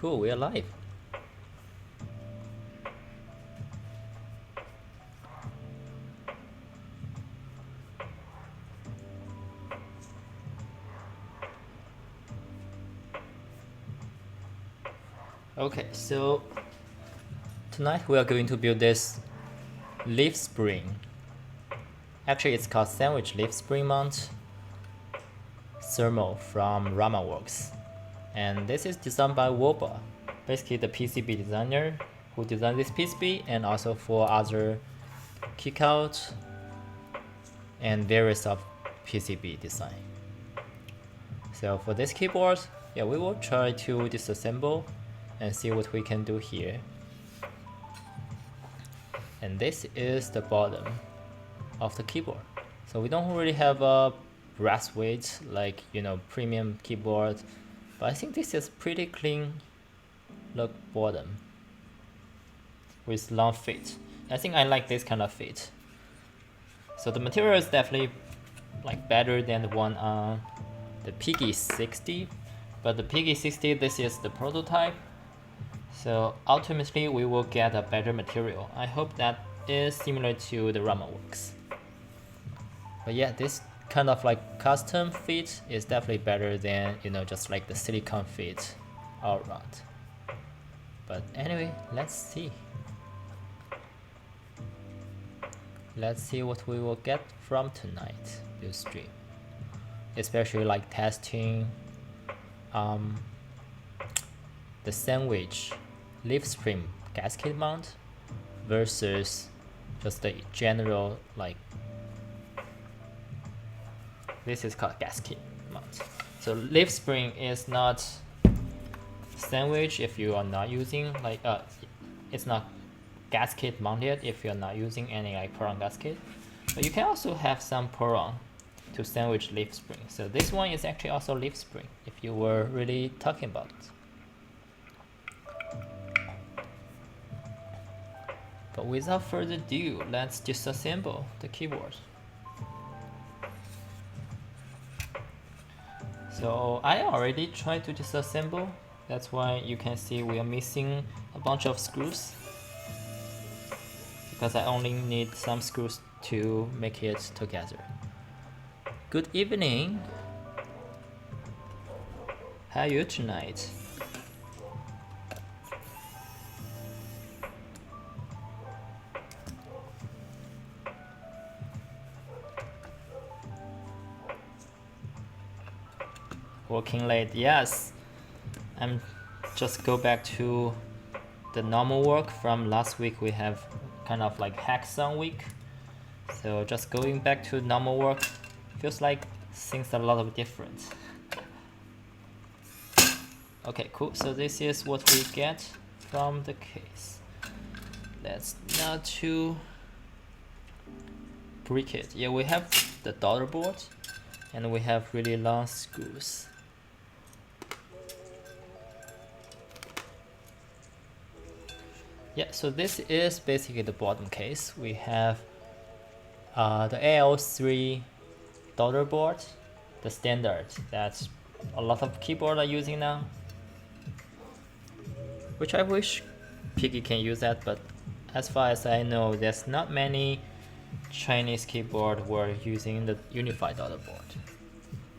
cool, we're live. Okay, so tonight we are going to build this leaf spring. Actually, it's called sandwich leaf spring mount thermal from Rama Works. And this is designed by Woba, basically the PCB designer who designed this PCB, and also for other Keycaps and various of PCB design. So for this keyboard, yeah, we will try to disassemble and see what we can do here. And this is the bottom of the keyboard. So we don't really have a brass weight like, you know, premium keyboard, but I think this is pretty clean look bottom with long fit. I think I like this kind of fit. So the material is definitely like better than the one on the Piggy 60, but the Piggy 60, this is the prototype. So ultimately we will get a better material. I hope that is similar to the Rama Works. But yeah, this kind of like custom fit is definitely better than, you know, just like the silicone fit all around. But anyway, let's see. Let's see what we will get from tonight build stream. Especially like testing the sandwich leaf spring gasket mount versus just the general, like, this is called gasket mount. So leaf spring is not sandwich if you are not using like it's not gasket mounted if you're not using any like Poron gasket, but you can also have some Poron to sandwich leaf spring. So this one is actually also leaf spring if you were really talking about it. But without further ado, let's disassemble the keyboard. So I already tried to disassemble. That's why you can see we are missing a bunch of screws, because I only need some screws to make it together. Good evening. How are you tonight? Working late, yes. I'm just go back to the normal work from last week. We have kind of like hackathon week, so just going back to normal work feels like things are a lot of different. Okay, cool. So this is what we get from the case. Let's now to brick it. Yeah, we have the daughter board and we have really long screws. Yeah, so this is basically the bottom case. We have the AL3 daughter board, the standard that a lot of keyboards are using now, which I wish Piggy can use that, but as far as I know, there's not many Chinese keyboard were using the unified daughter board.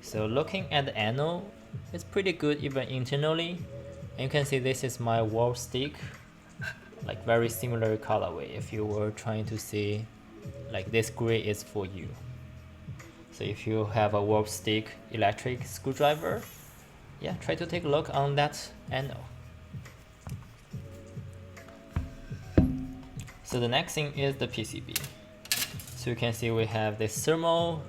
So looking at the angle, it's pretty good even internally. And you can see this is my wall stick, like very similar colorway if you were trying to see like this gray is for you. So if you have a warp stick electric screwdriver, yeah, try to take a look on that angle. So the next thing is the PCB. So you can see we have this thermal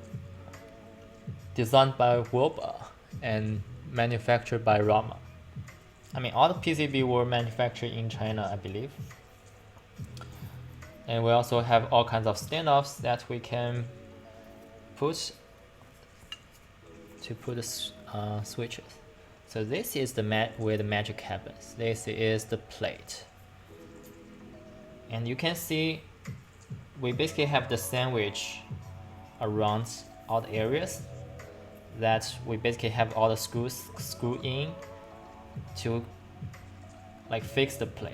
designed by Woba and manufactured by Rama. I mean, all the PCB were manufactured in China, I believe. And we also have all kinds of standoffs that we can put to put the switches. So this is the where the magic happens. This is the plate. And you can see we basically have the sandwich around all the areas that we basically have all the screws screw in to like fix the plate.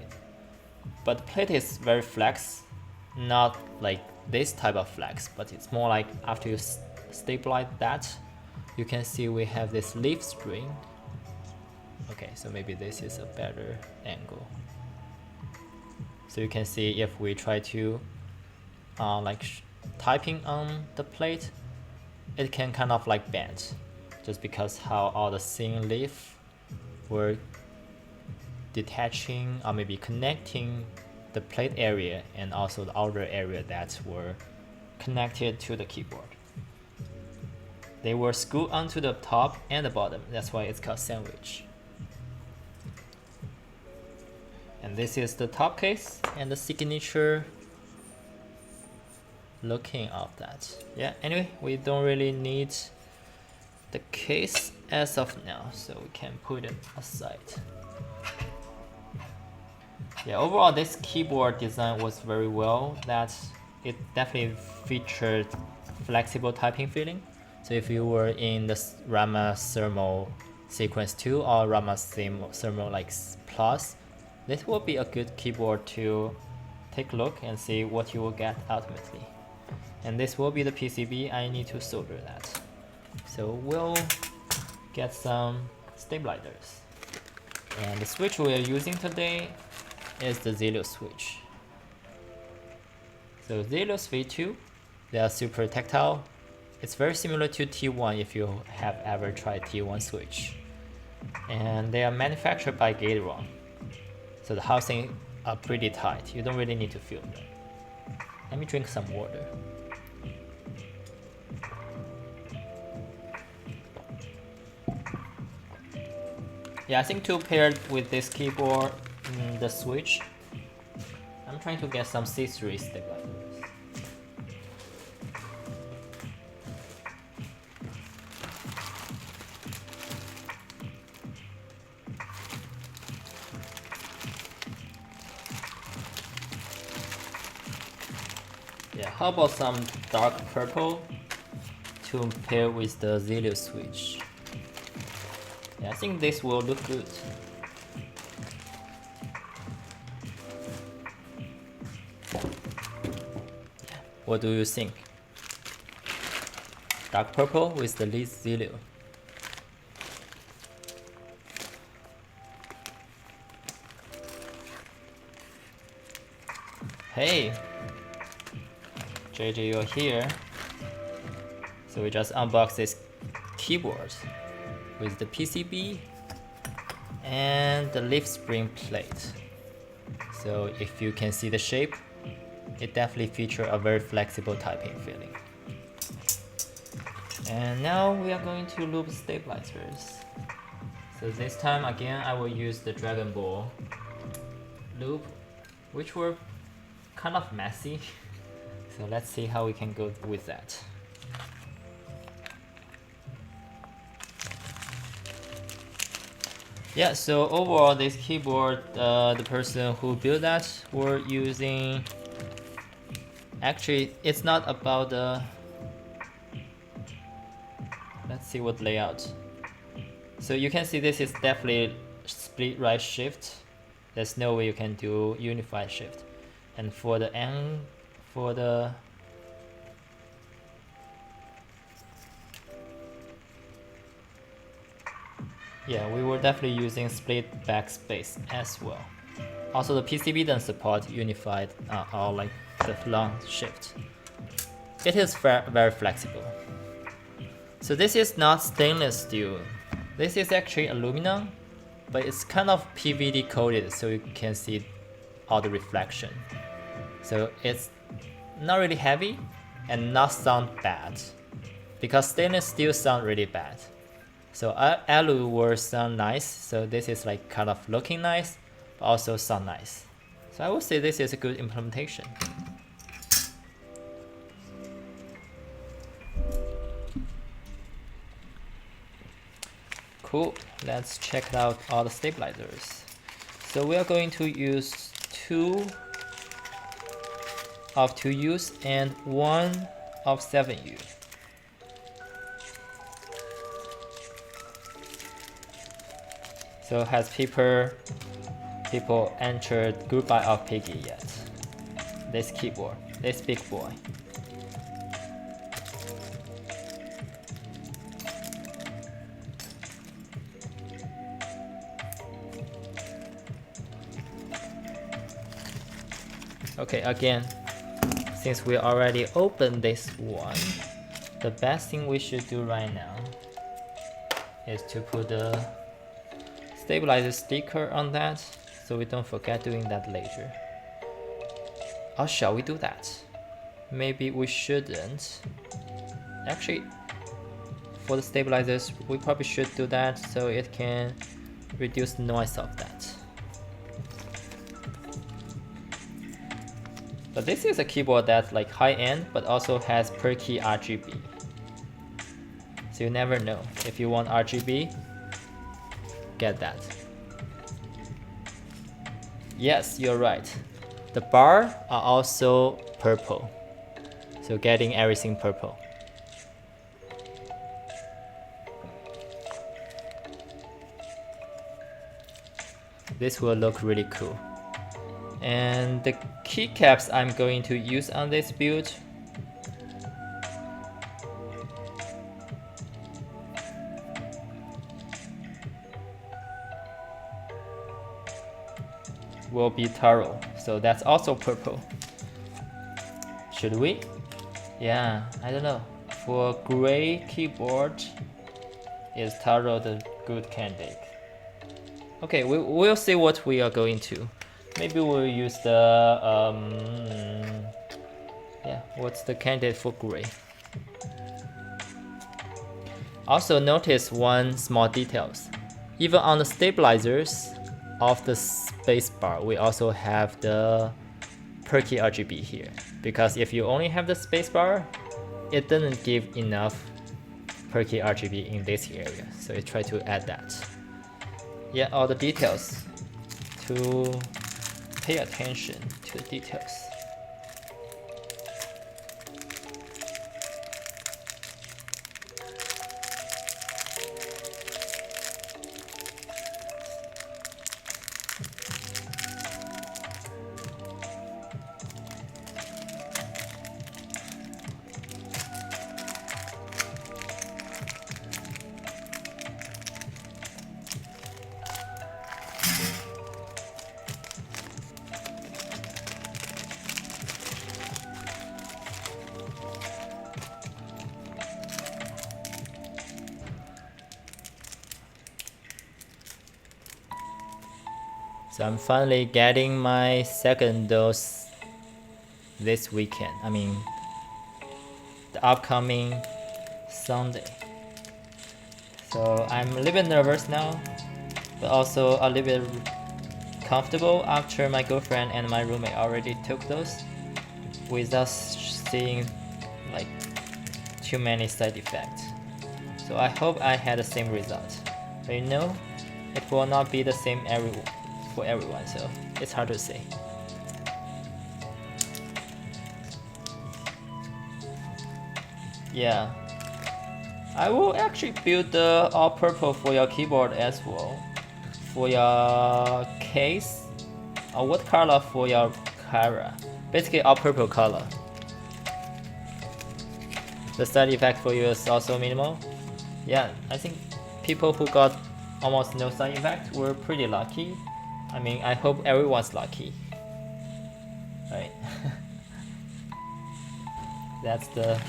But the plate is very flex, not like this type of flex, but it's more like after you stabilize that, you can see we have this leaf spring. Okay, so maybe this is a better angle. So you can see if we try to like typing on the plate, it can kind of like bend, just because how all the thin leaf were detaching or maybe connecting the plate area and also the outer area that were connected to the keyboard. They were screwed onto the top and the bottom. That's why it's called sandwich. And this is the top case and the signature looking of that. Yeah, anyway, we don't really need the case as of now, so we can put it aside. Yeah, overall this keyboard design was very well. That it definitely featured flexible typing feeling. So if you were in the Rama Thermal Sequence 2 or Rama Thermal like Plus, this will be a good keyboard to take a look and see what you will get ultimately. And this will be the PCB. I need to solder that. So we'll get some stabilizers. And the switch we are using today is the Zealios switch. So Zealios V2, they are super tactile. It's very similar to T1 if you have ever tried T1 switch. And they are manufactured by Gateron. So the housing are pretty tight. You don't really need to feel them. Let me drink some water. Yeah, I think to pair with this keyboard, the switch, I'm trying to get some C3 stabilizers. Yeah, how about some dark purple to pair with the Zealios switch? Yeah, I think this will look good. Yeah. What do you think? Dark purple with the lead Zealios. Hey! JJ, you're here. So we just unbox this keyboard with the PCB and the leaf spring plate. So if you can see the shape, it definitely features a very flexible typing feeling. And now we are going to lube stabilizers. So this time again I will use the Dragon Ball lube, which were kind of messy. So let's see how we can go with that. Yeah, so overall this keyboard, the person who built that were using, actually it's not about the, let's see what layout. So you can see this is definitely split right shift. There's no way you can do unified shift. And for the end, for the yeah, we were definitely using split backspace as well. Also, the PCB doesn't support unified or like the long shift. It is very flexible. So this is not stainless steel. This is actually aluminum, but it's kind of PVD coated, so you can see all the reflection. So it's not really heavy and not sound bad, because stainless steel sound really bad. So alu will sound nice, so this is like kind of looking nice, but also sound nice. So I would say this is a good implementation. Cool, let's check out all the stabilizers. So we are going to use 2 of 2U's and 1 of 7U. So it has paper people entered Goodbye of Piggy yet. This keyboard, this big boy. Okay, again, since we already opened this one, the best thing we should do right now is to put the stabilizer sticker on that, so we don't forget doing that later. Or shall we do that? Maybe we shouldn't. Actually, for the stabilizers, we probably should do that so it can reduce the noise of that. But this is a keyboard that's like high-end, but also has per key RGB. So you never know. If you want RGB, get that. Yes, you're right. The bar are also purple. So getting everything purple. This will look really cool. And the keycaps I'm going to use on this build will be taro, so that's also purple. Should we? Yeah, I don't know. For gray keyboard, is taro the good candidate? Okay, we'll see what we are going to. Maybe we'll use the yeah, what's the candidate for gray? Also notice one small details. Even on the stabilizers of the spacebar, we also have the per key RGB here. Because if you only have the spacebar, it doesn't give enough per key RGB in this area. So I try to add that. Yeah, all the details to pay attention to the details. So I'm finally getting my second dose this weekend. I mean, the upcoming Sunday. So I'm a little bit nervous now, but also a little bit comfortable after my girlfriend and my roommate already took those without seeing like too many side effects. So I hope I had the same result. But you know, it will not be the same for everyone, so it's hard to say. Yeah, I will actually build the all purple for your keyboard as well. For your case, or what color for your Kara? Basically all purple color. The side effect for you is also minimal. Yeah, I think people who got almost no side effect were pretty lucky. I mean, I hope everyone's lucky, right? That's the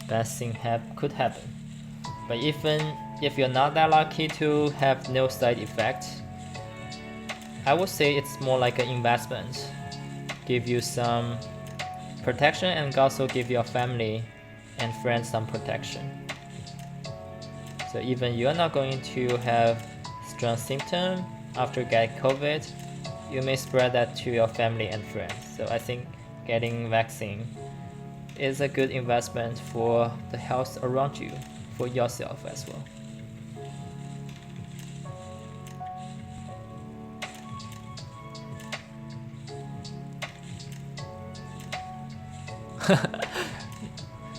best thing could happen. But even if you're not that lucky to have no side effect, I would say it's more like an investment. Give you some protection and also give your family and friends some protection. So even you're not going to have strong symptom after getting COVID, you may spread that to your family and friends. So I think getting vaccine is a good investment for the health around you, for yourself as well.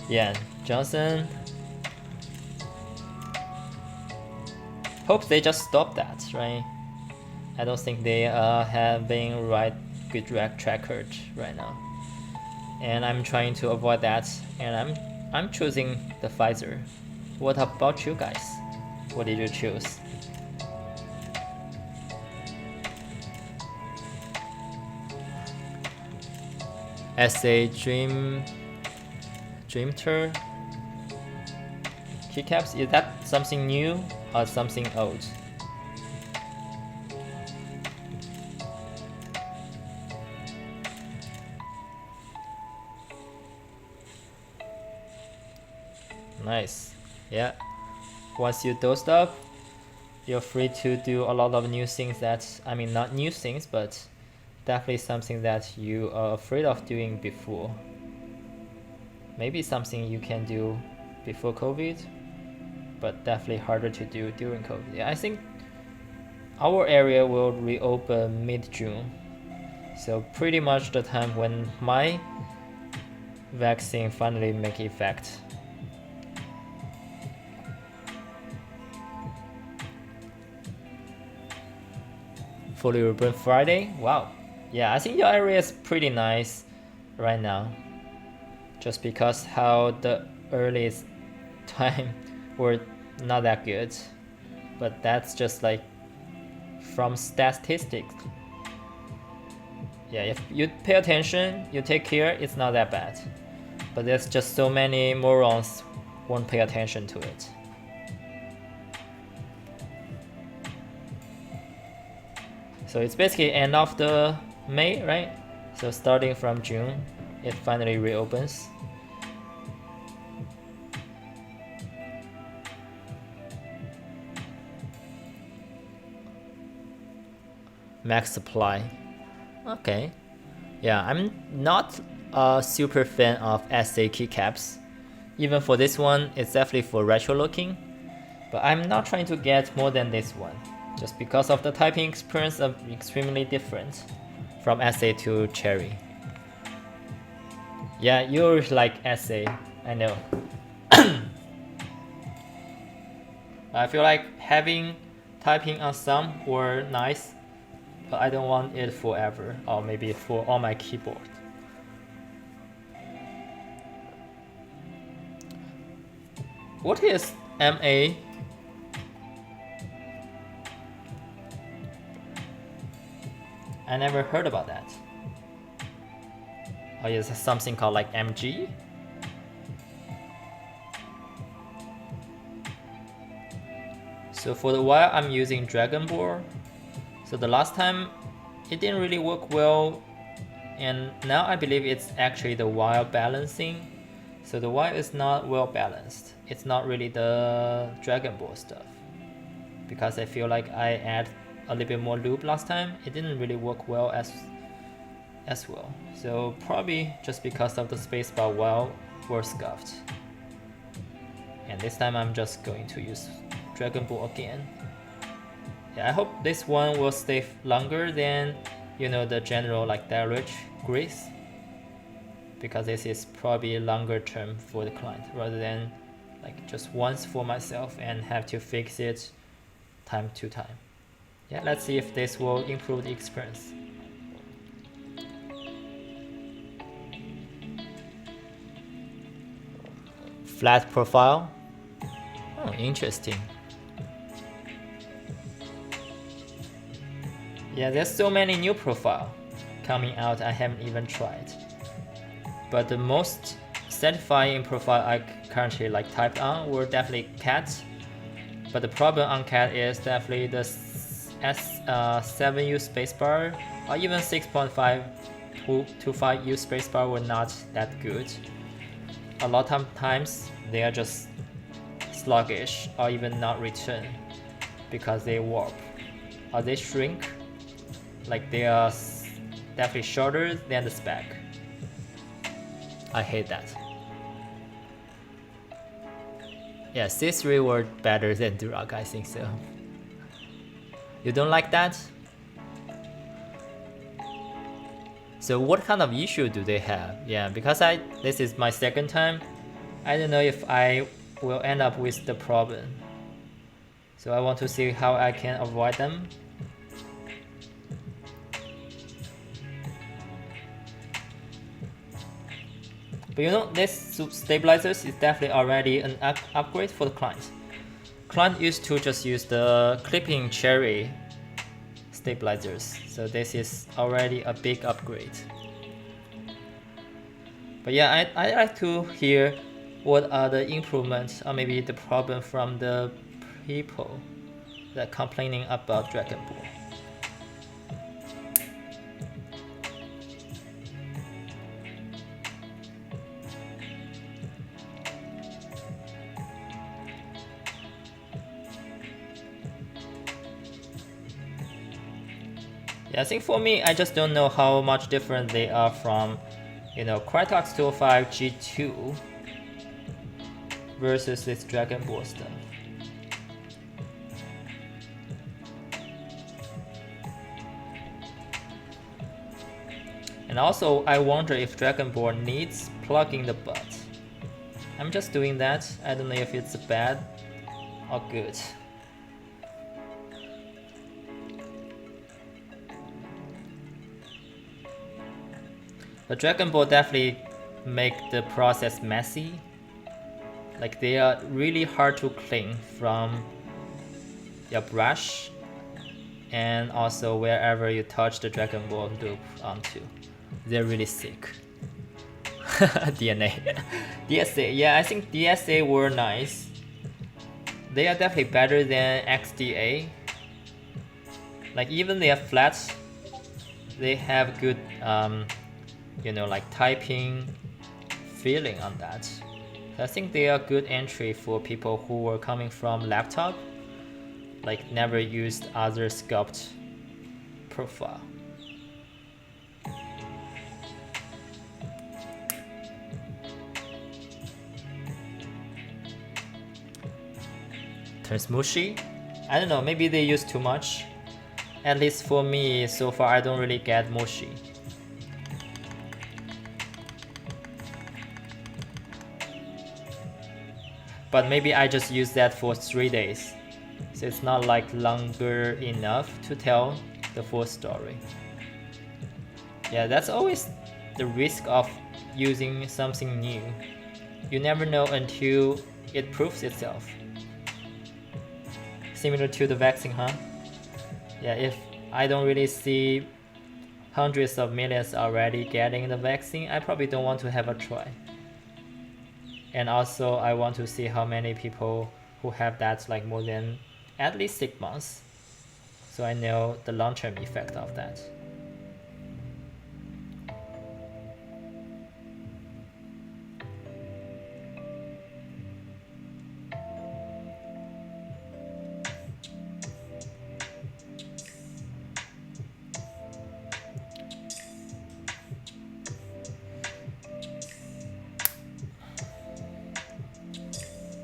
Yeah, Johnson. Hope they just stop that, right? I don't think they have been good track record right now, and I'm trying to avoid that. And I'm choosing the Pfizer. What about you guys? What did you choose? SA Dreamter Keycaps, is that something new or something old? Nice. Yeah. Once you dosed up, you're free to do a lot of new things that, I mean, not new things, but definitely something that you are afraid of doing before. Maybe something you can do before COVID, but definitely harder to do during COVID. Yeah, I think our area will reopen mid-June. So pretty much the time when my vaccine finally make effect. Fully reopen Friday? Wow. Yeah, I think your area is pretty nice right now. Just because how the earliest time were not that good. But that's just like from statistics. Yeah, if you pay attention, you take care, it's not that bad. But there's just so many morons won't pay attention to it. So it's basically end of the May, right? So starting from June, it finally reopens. Max supply. Okay. Yeah, I'm not a super fan of SA keycaps. Even for this one, it's definitely for retro looking. But I'm not trying to get more than this one, just because of the typing experience of extremely different from SA to Cherry. Yeah, you're like SA, I know. I feel like having typing on some were nice, but I don't want it forever, or maybe for all my keyboard. What is MA? I never heard about that. Or is it something called like MG? So for the while I'm using Dragon Ball. So the last time it didn't really work well, and now I believe it's actually the while balancing. So the while is not well balanced. It's not really the Dragon Ball stuff. Because I feel like I add a little bit more lube last time, it didn't really work well as well. So probably just because of the spacebar while were scuffed. And this time I'm just going to use Dragon Ball again. Yeah, I hope this one will stay longer than, you know, the general like direct grease, because this is probably longer term for the client rather than like just once for myself and have to fix it time to time. Yeah, let's see if this will improve the experience. Flat profile. Oh, interesting. Yeah, there's so many new profile coming out I haven't even tried. But the most satisfying profile I currently like typed on were definitely Cat. But the problem on Cat is definitely the S7U spacebar or even 6.5 to 5U spacebar were not that good. A lot of times they are just sluggish or even not return because they warp or they shrink. Like they are definitely shorter than the spec. I hate that. Yeah, C3 were better than Durac, I think so. You don't like that? So what kind of issue do they have? Yeah, because this is my second time, I don't know if I will end up with the problem. So I want to see how I can avoid them. But you know, this stabilizers is definitely already an upgrade for the client. Client used to just use the clipping cherry stabilizers, so this is already a big upgrade. But yeah, I like to hear what are the improvements or maybe the problem from the people that complaining about Dragon Ball. Yeah, I think for me, I just don't know how much different they are from, you know, Krytox 205 G2 versus this Dragon Ball stuff. And also, I wonder if Dragon Ball needs plugging the butt. I'm just doing that. I don't know if it's bad or good. But Dragon Ball definitely make the process messy. Like they are really hard to clean from your brush and also wherever you touch the Dragon Ball loop onto. They're really sick. DNA. DSA, yeah, I think DSA were nice. They are definitely better than XDA. Like even they are flat, they have good you know, like typing feeling on that. So I think they are good entry for people who were coming from laptop, like never used other sculpt profile. Turns mushy. I don't know, maybe they use too much. At least for me, so far I don't really get mushy. But maybe I just use that for 3 days, so it's not like longer enough to tell the full story. Yeah, that's always the risk of using something new. You never know until it proves itself. Similar to the vaccine, huh? Yeah, if I don't really see hundreds of millions already getting the vaccine, I probably don't want to have a try. And also I want to see how many people who have that like more than at least 6 months, so I know the long-term effect of that.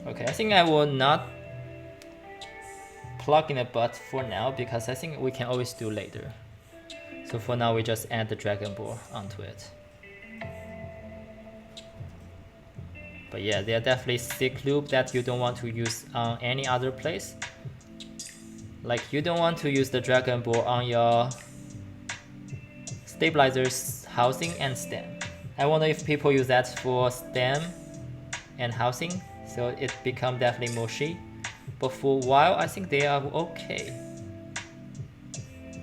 Okay, I think I will not plug in a butt for now because I think we can always do later. So for now we just add the Dragon Ball onto it. But yeah, they are definitely thick lube that you don't want to use on any other place. Like you don't want to use the Dragon Ball on your stabilizers housing and stem. I wonder if people use that for stem and housing, so it become definitely mushy. But for a while, I think they are okay.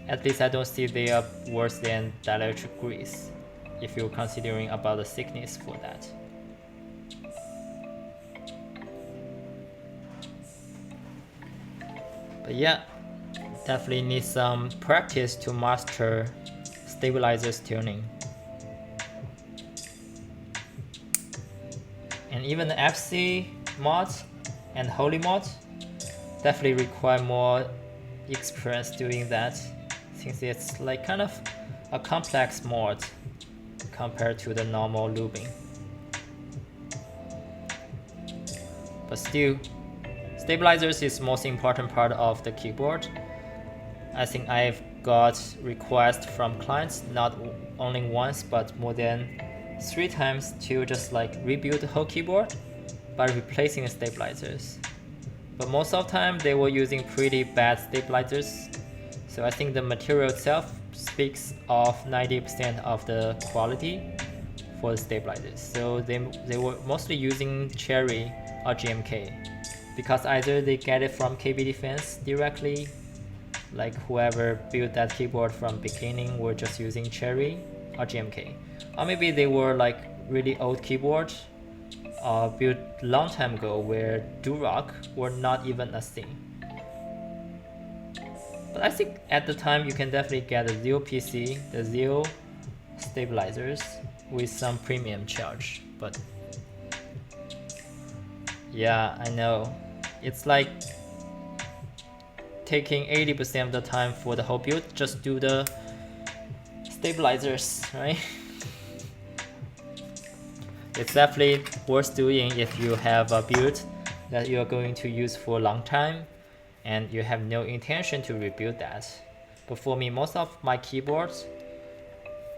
At least I don't see they are worse than dielectric grease, if you're considering about the thickness for that. But yeah, definitely need some practice to master stabilizers tuning. And even the FC mod and Holy mod definitely require more experience doing that, since it's like kind of a complex mod compared to the normal lubing. But still, stabilizers is most important part of the keyboard. I think I've got requests from clients not only once but more than 3 times to just like rebuild the whole keyboard by replacing the stabilizers. But most of the time they were using pretty bad stabilizers, so I think the material itself speaks of 90% of the quality for the stabilizers. So they were mostly using Cherry or GMK because either they get it from KB Defense directly, like whoever built that keyboard from beginning were just using Cherry or GMK, or maybe they were like really old keyboards built long time ago where Durock were not even a thing. But I think at the time you can definitely get the Zeo PC, the Zeo stabilizers with some premium charge. But yeah, I know it's like taking 80% of the time for the whole build, just do the stabilizers, right? It's definitely worth doing if you have a build that you're going to use for a long time and you have no intention to rebuild that. But for me, most of my keyboards,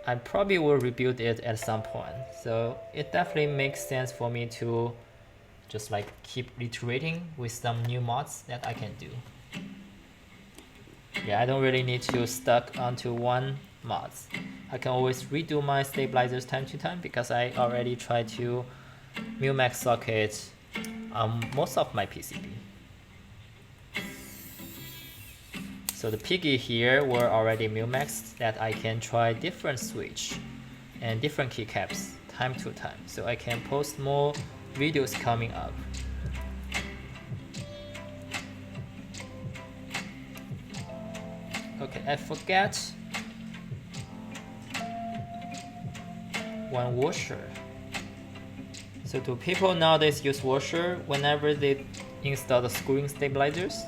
I probably will rebuild it at some point. So it definitely makes sense for me to just like keep iterating with some new mods that I can do. Yeah, I don't really need to stuck onto one mods. I can always redo my stabilizers time to time because I already tried to Mumax socket on most of my PCB. So the piggy here were already Mumax that I can try different switch and different keycaps time to time, so I can post more videos coming up. Okay, I forget one washer. So do people nowadays use washer whenever they install the screwing stabilizers?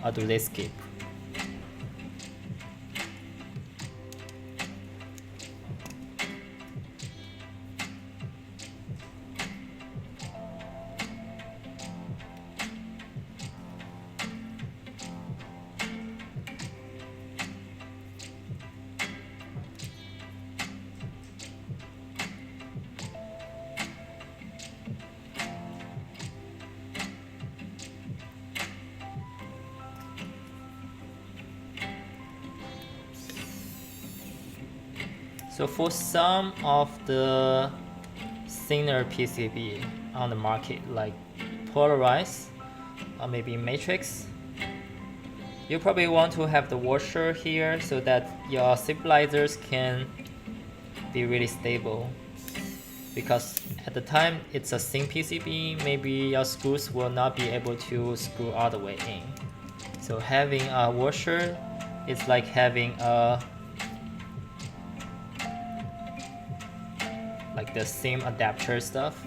Or do they skip? So for some of the thinner PCB on the market, like polarized or maybe matrix, you probably want to have the washer here so that your stabilizers can be really stable. Because at the time it's a thin PCB, maybe your screws will not be able to screw all the way in. So having a washer is like having a like the same adapter stuff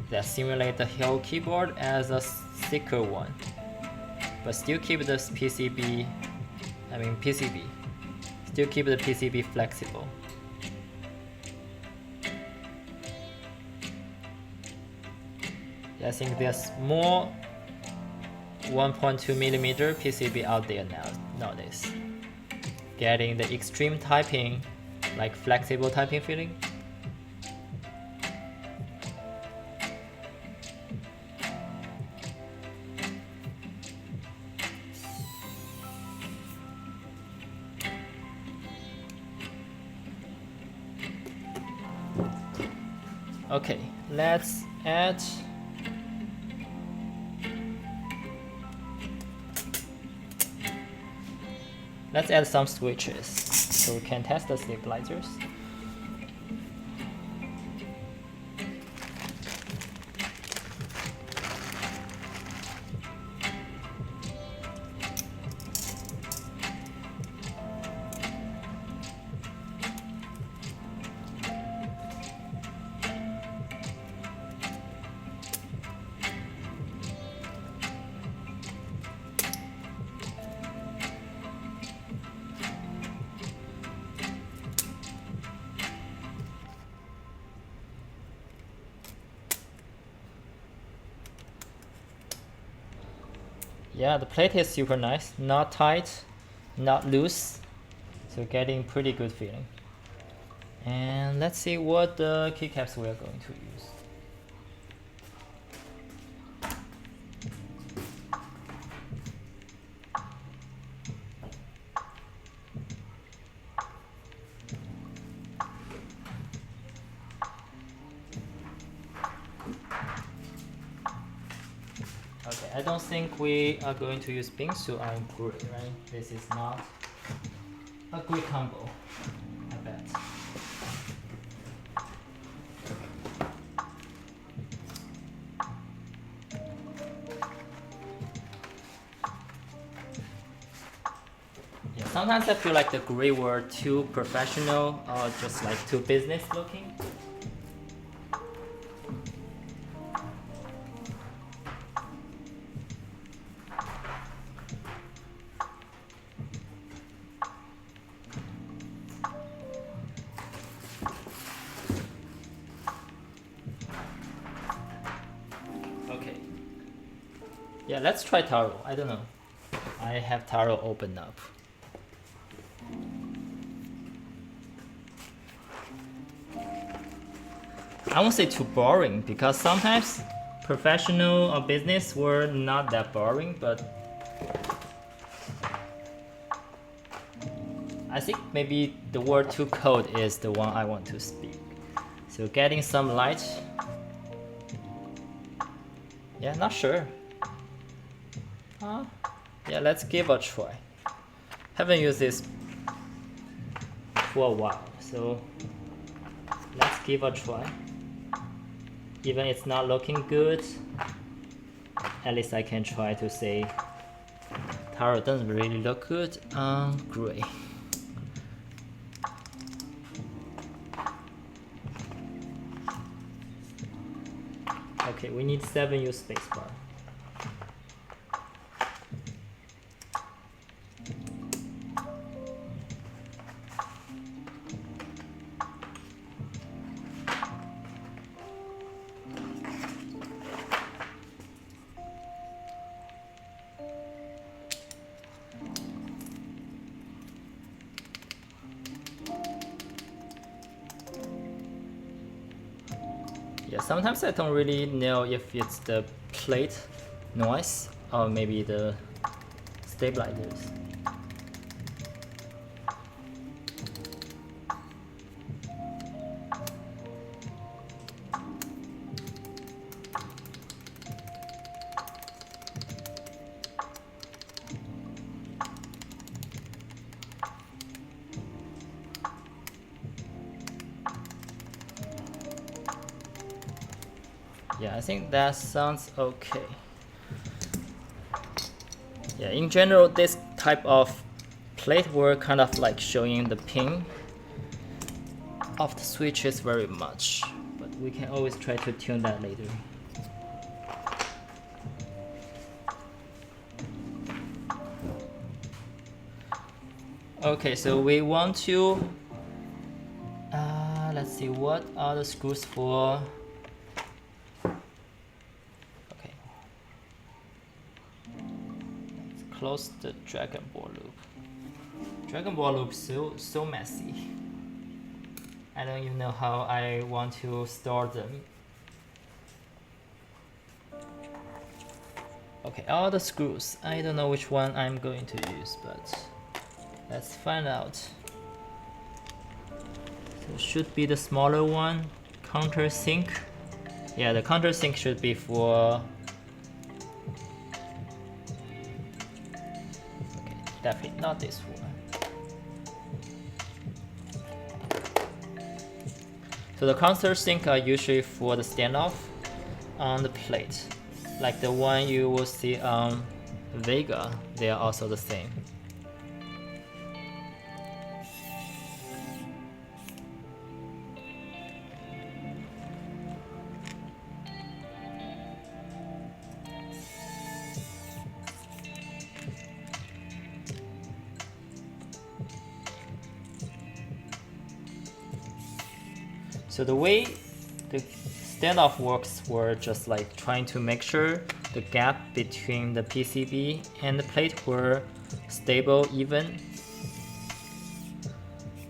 that simulate the whole keyboard as a thicker one, but still keep the PCB, still keep the PCB flexible. I think there's more 1.2mm PCB out there nowadays, getting the extreme typing, like flexible typing feeling. Okay, let's add some switches so we can test the stabilizers. Yeah, the plate is super nice, not tight, not loose, so getting pretty good feeling. And let's see what the keycaps we are going to use. I don't think we are going to use bingsu on gray, right? This is not a good combo, I bet. Yeah, sometimes I feel like the gray were too professional or just like too business looking. Yeah, let's try taro. I don't know. I have taro open up. I won't say too boring because sometimes professional or business were not that boring, but I think maybe the word too cold is the one I want to speak. So getting some light. Yeah, not sure. Yeah, let's give a try. Haven't used this for a while, so let's give a try. Even it's not looking good, at least I can try to say taro doesn't really look good on gray. Okay, we need 7 use spacebar. Yeah, sometimes I don't really know if it's the plate noise or maybe the stabilizers. Yeah, I think that sounds okay. Yeah, in general, this type of plate were kind of like showing the pin of the switches very much, but we can always try to tune that later. Okay, so we want to, let's see, what are the screws for? Close the Dragon Ball loop. Dragon Ball loop so messy. I don't even know how I want to store them. Okay, all the screws. I don't know which one I'm going to use, but let's find out. So it should be the smaller one. Countersink. Yeah, the countersink should be for. Definitely not this one. So the countersink are usually for the standoff on the plate. Like the one you will see on Vega, they are also the same. So the way the standoff works were just like trying to make sure the gap between the PCB and the plate were stable, even.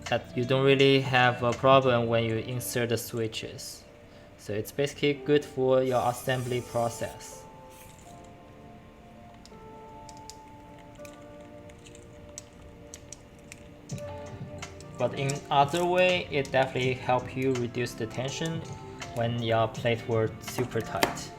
That you don't really have a problem when you insert the switches. So it's basically good for your assembly process. But in other way, it definitely helps you reduce the tension when your plate were super tight.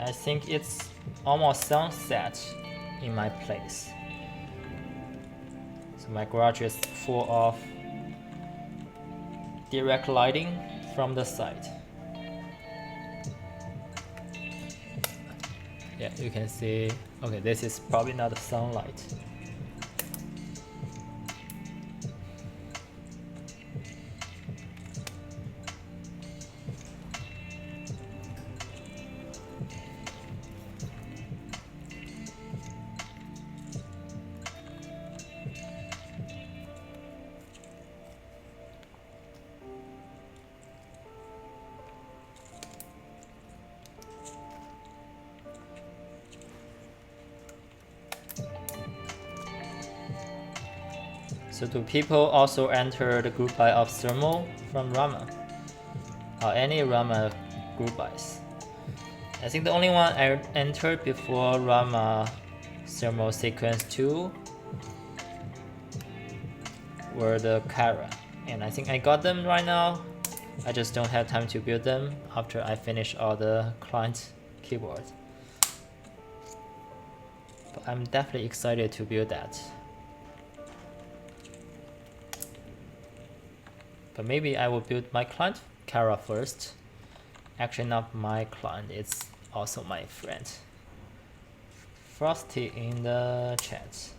I think it's almost sunset in my place. So my garage is full of direct lighting from the side. Yeah, you can see, okay, this is probably not the sunlight. So do people also enter the group buy of thermal from Rama? Or any Rama group buys? I think the only one I entered before Rama thermal sequence 2 were the Kara, and I think I got them right now. I just don't have time to build them after I finish all the client keyboards. But I'm definitely excited to build that. But maybe I will build my client Kara first. Actually, not my client, it's also my friend. Frosty in the chat.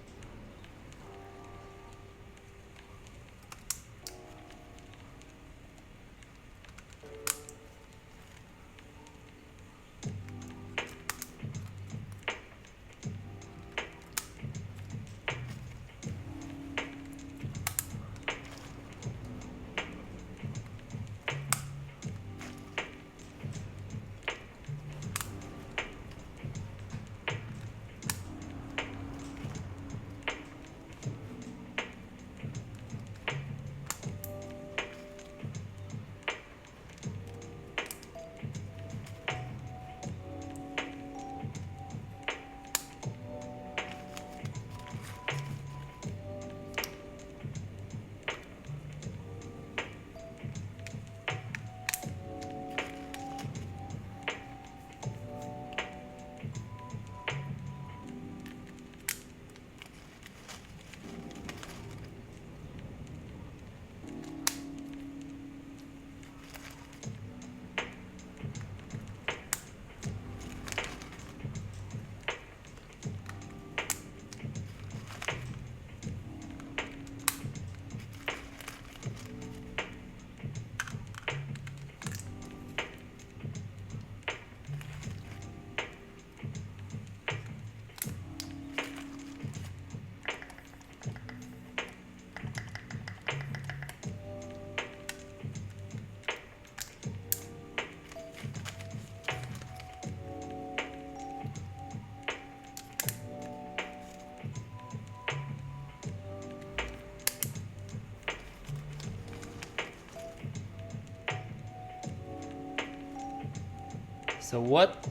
So what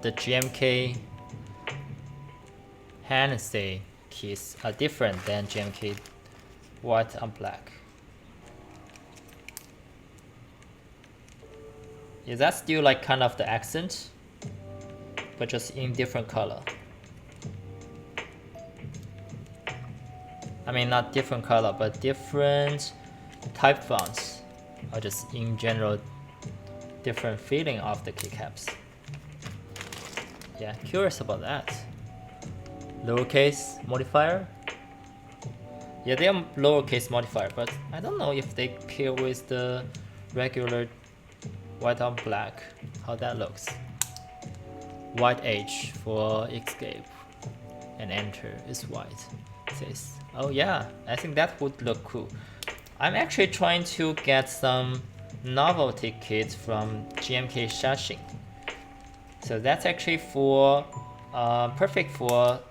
the GMK handstay keys are different than GMK white and black? Is that still like kind of the accent, but just in different color? I mean, not different color, but different type fonts, or just in general different feeling of the keycaps. Yeah, curious about that. Lowercase modifier. Yeah, they are lowercase modifier, but I don't know if they pair with the regular white on black, how that looks. White H for escape and enter is white. It says, oh yeah, I think that would look cool. I'm actually trying to get some novelty kits from GMK Shashing. So that's actually for perfect for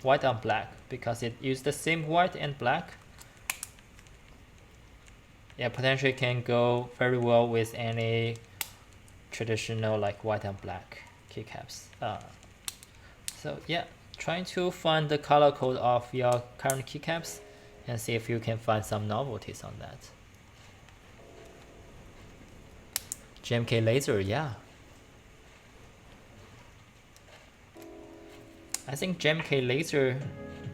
white on black because it uses the same white and black. Yeah, potentially can go very well with any traditional like white and black keycaps. So yeah, trying to find the color code of your current keycaps and see if you can find some novelties on that. GMK laser, yeah. I think GMK laser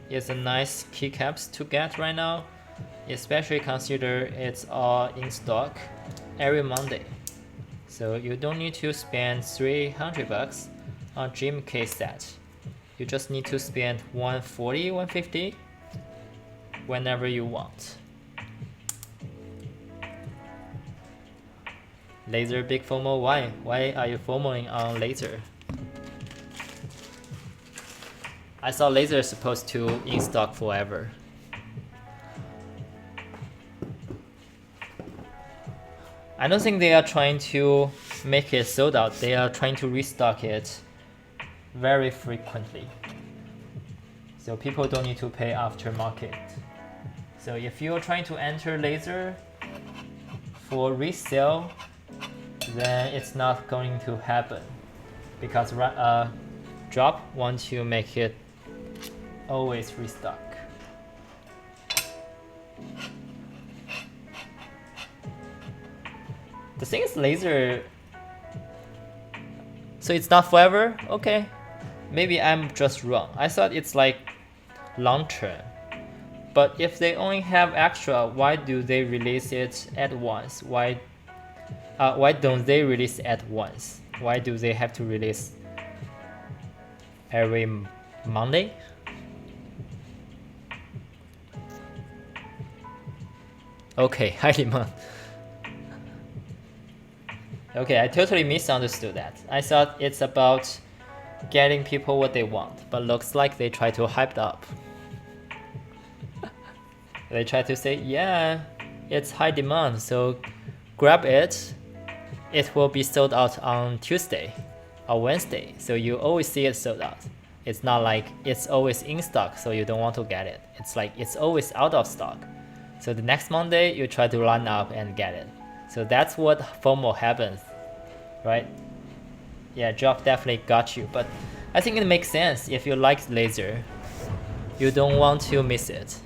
is a nice keycaps to get right now, especially consider it's all in stock every Monday. So you don't need to spend $300 on GMK set. You just need to spend $140, $150 whenever you want. Laser big FOMO, why? Why are you FOMOing on laser? I thought laser is supposed to in stock forever. I don't think they are trying to make it sold out. They are trying to restock it very frequently. So people don't need to pay aftermarket. So if you're trying to enter laser for resale, then it's not going to happen because Drop wants to make it always restock. The thing is laser, so it's not forever? Okay, maybe I'm just wrong. I thought it's like long term. But if they only have extra, why do they release it at once? Why don't they release at once? Why do they have to release every Monday? Okay, high demand. Okay, I totally misunderstood that. I thought it's about getting people what they want, but looks like they try to hype it up. They try to say, yeah, it's high demand, so grab it. It will be sold out on Tuesday or Wednesday, so you always see it sold out. It's not like it's always in stock, so you don't want to get it. It's like it's always out of stock. So the next Monday, you try to line up and get it. So that's what FOMO happens, right? Yeah, Drop definitely got you, but I think it makes sense if you like laser. You don't want to miss it.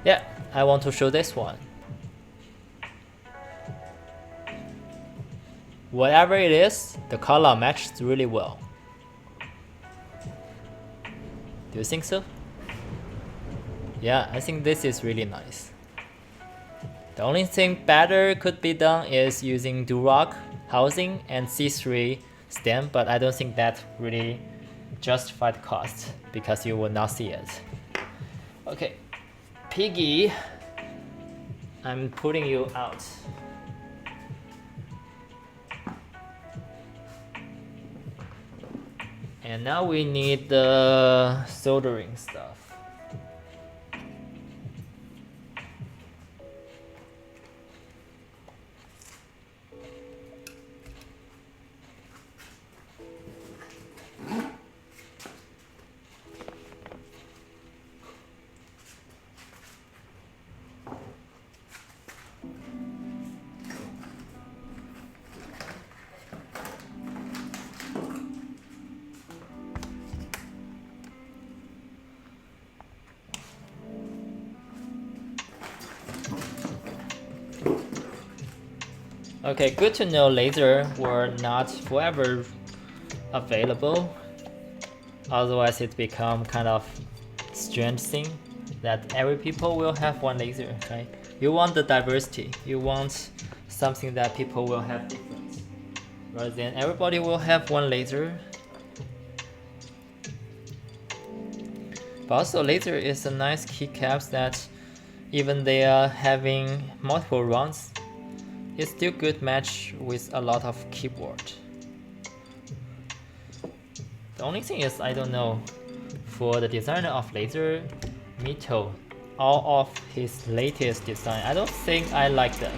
Yeah, I want to show this one. Whatever it is, the color matches really well. Do you think so? Yeah, I think this is really nice. The only thing better could be done is using Durock housing and C3 stem, but I don't think that really justified the cost because you will not see it. Okay, Piggy, I'm putting you out. And now we need the soldering stuff. Okay, good to know laser were not forever available. Otherwise it become kind of strange thing that every people will have one laser, right? You want the diversity. You want something that people will have different. Rather than everybody will have one laser. But also laser is a nice keycaps that even they are having multiple runs, it's still good match with a lot of keyboard. The only thing is, I don't know, for the designer of laser, Mito, all of his latest design, I don't think I like them.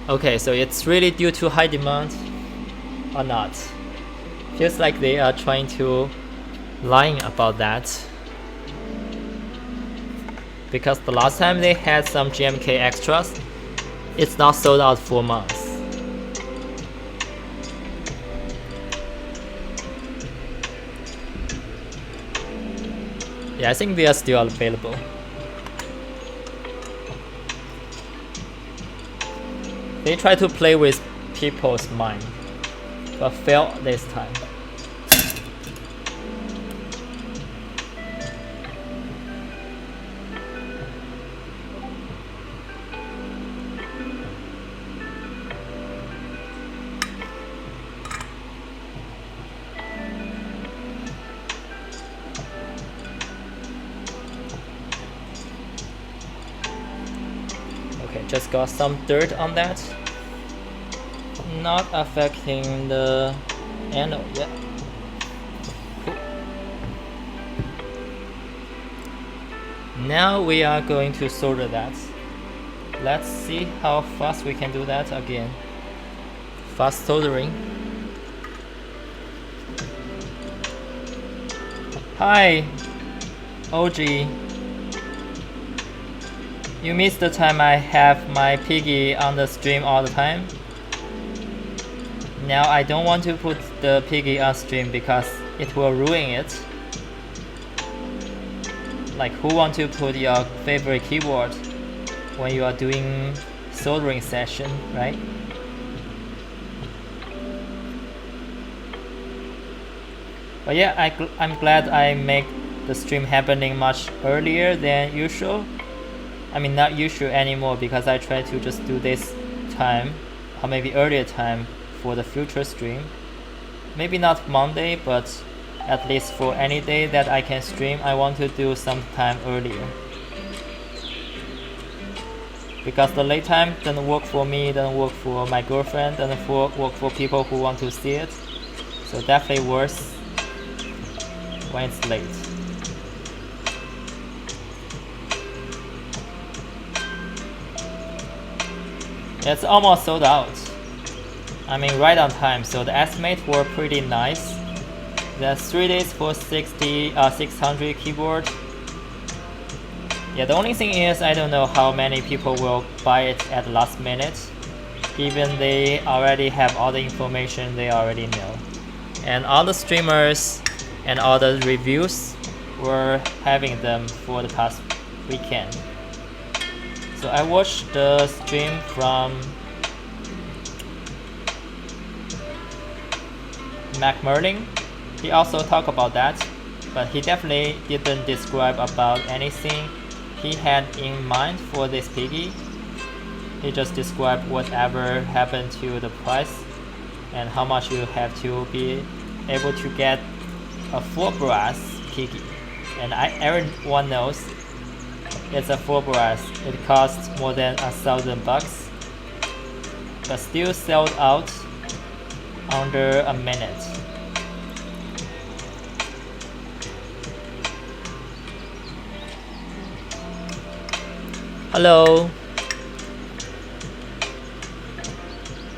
Okay, so it's really due to high demand or not? Feels like they are trying to lying about that. Because the last time they had some GMK extras, it's not sold out for months. Yeah, I think they are still available. They try to play with people's mind, but fail this time. Okay, just got some dirt on that. Not affecting the anode yet. Cool. Now we are going to solder that. Let's see how fast we can do that again. Fast soldering. Hi, OG. You missed the time I have my piggy on the stream all the time. Now I don't want to put the piggy on stream because it will ruin it. Like, who want to put your favorite keyboard when you are doing soldering session, right? But yeah, I'm glad I make the stream happening much earlier than usual. I mean, not usual anymore, because I try to just do this time, or maybe earlier time, for the future stream. Maybe not Monday, but at least for any day that I can stream, I want to do some time earlier. Because the late time doesn't work for me, doesn't work for my girlfriend, doesn't work for people who want to see it. So definitely worse when it's late. It's almost sold out. I mean, right on time, so the estimates were pretty nice. That's 3 days for 600 keyboard. Yeah, the only thing is I don't know how many people will buy it at the last minute. Even they already have all the information they already know. And all the streamers and all the reviews were having them for the past weekend. So I watched the stream from Mac Merlin. He also talked about that, but he definitely didn't describe about anything he had in mind for this piggy. He just described whatever happened to the price and how much you have to be able to get a full brass piggy. And everyone knows it's a full brass. It costs more than $1,000, but still sold out under a minute. Hello.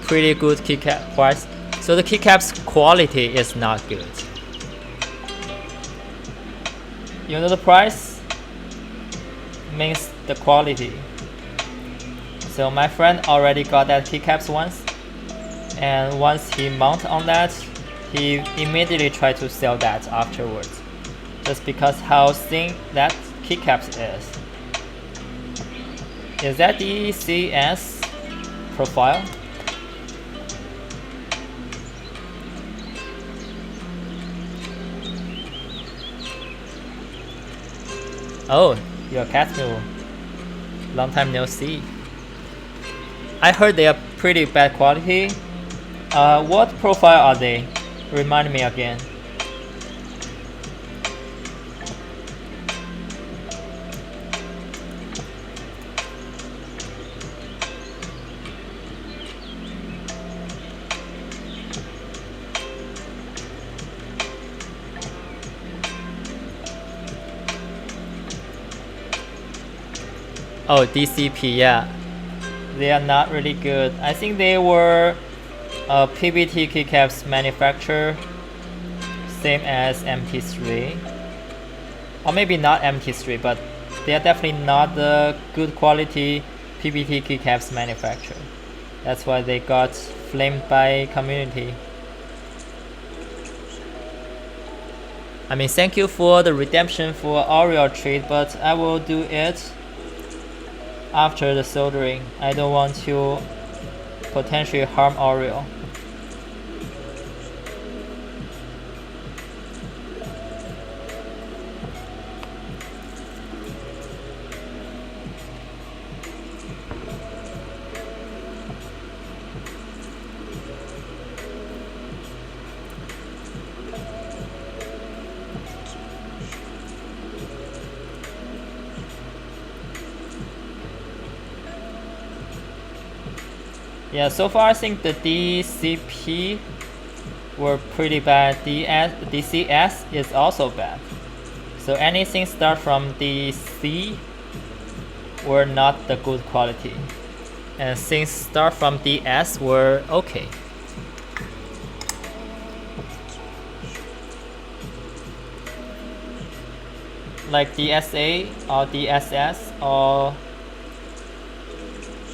Pretty good keycap price. So the keycap's quality is not good. You know the price means the quality. So my friend already got that keycaps once, and once he mount on that, he immediately tried to sell that afterwards, just because how thin that keycaps is. Is that the CS profile? Oh, you're Catmull. Long time no see. I heard they are pretty bad quality. What profile are they? Remind me again. Oh, DCP, yeah. They are not really good. I think they were a PBT keycaps manufacturer, same as MT3. Or maybe not MT3, but they are definitely not the good quality PBT keycaps manufacturer. That's why they got flamed by community. I mean, thank you for the redemption for Oreo treat, but I will do it after the soldering. I don't want to potentially harm Oreo. Yeah, so far I think the DCP were pretty bad. DCS is also bad. So anything start from DC were not the good quality. And things start from DS were okay. Like DSA or DSS or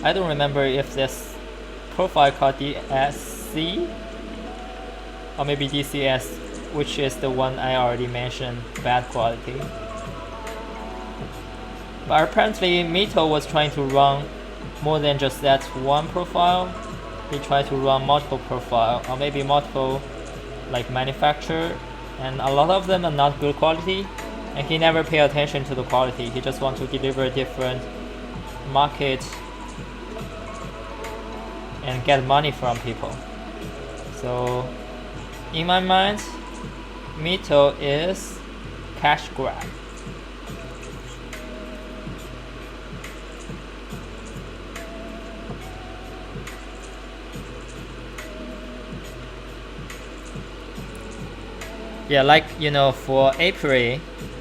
I don't remember if this profile called DSC or maybe DCS, which is the one I already mentioned, bad quality. But apparently Mito was trying to run more than just that one profile. He tried to run multiple profile or maybe multiple like manufacturer, and a lot of them are not good quality, and he never pay attention to the quality. He just want to deliver different market and get money from people. So in my mind, Mito is cash grab. Yeah, like for April,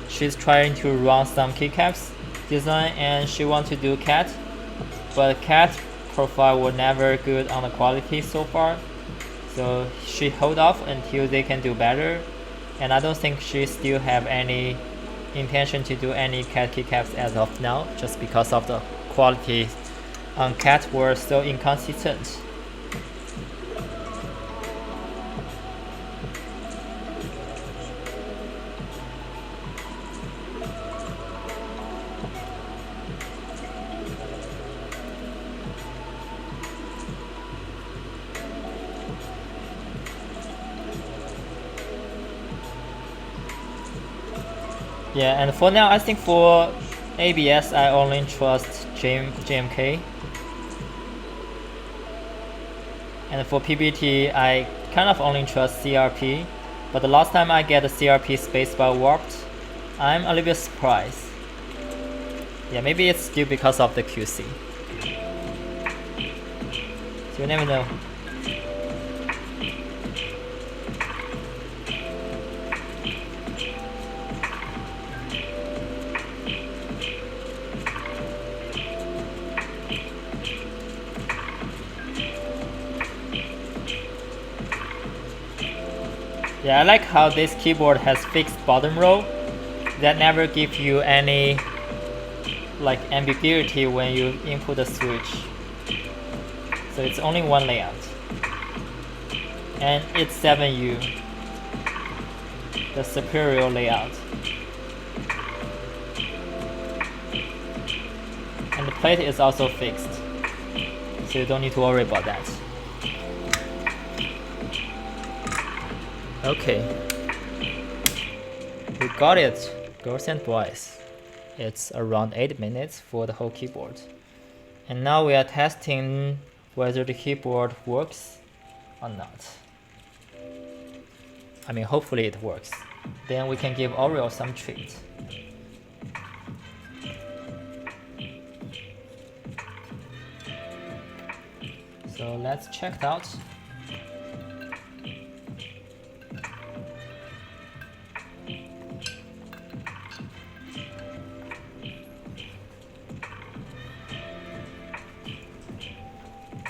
she's trying to run some keycaps design and she wants to do cat, but cat profile were never good on the quality so far, so she hold off until they can do better, and I don't think she still have any intention to do any cat keycaps as of now, just because of the quality on cat were so inconsistent. Yeah, and for now, I think for ABS, I only trust GMK. And for PBT, I kind of only trust CRP. But the last time I get a CRP spacebar warped, I'm a little bit surprised. Yeah, maybe it's still because of the QC. So you never know. Yeah, I like how this keyboard has fixed bottom row that never gives you any like ambiguity when you input the switch. So it's only one layout. And it's 7U, the superior layout. And the plate is also fixed, so you don't need to worry about that. Okay, we got it, girls and boys. It's around 8 minutes for the whole keyboard. And now we are testing whether the keyboard works or not. I mean, hopefully it works. Then we can give Oreo some treat. So let's check it out.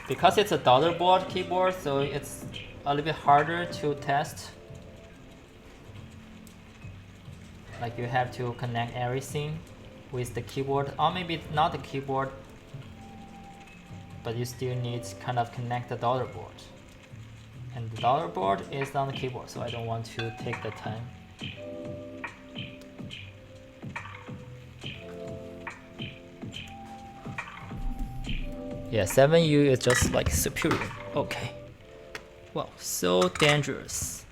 Because it's a daughter board keyboard, so it's a little bit harder to test. Like you have to connect everything with the keyboard, or maybe not the keyboard, but you still need to kind of connect the daughter board. And the daughter board is on the keyboard, so I don't want to take the time. Yeah, 7U is just like superior. Okay. Wow, so dangerous.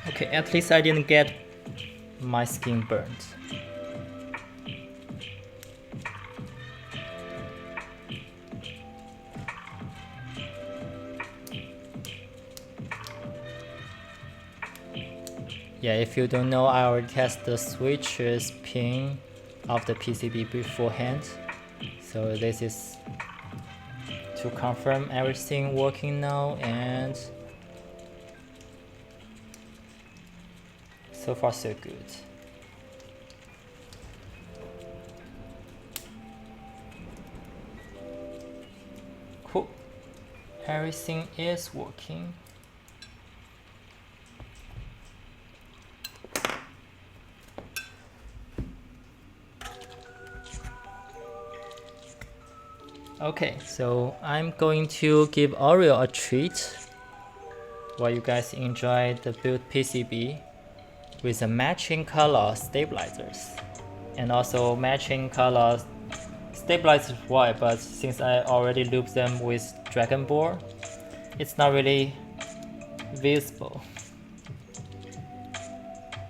Okay, at least I didn't get my skin burned. Yeah, if you don't know, I already tested the switches pin of the PCB beforehand. So this is to confirm everything working now, and so far so good. Cool. Everything is working. Okay, so I'm going to give Oreo a treat while you guys enjoy the build PCB with a matching color stabilizers and also matching color stabilizers white, but since I already looped them with Dragon Ball, it's not really visible.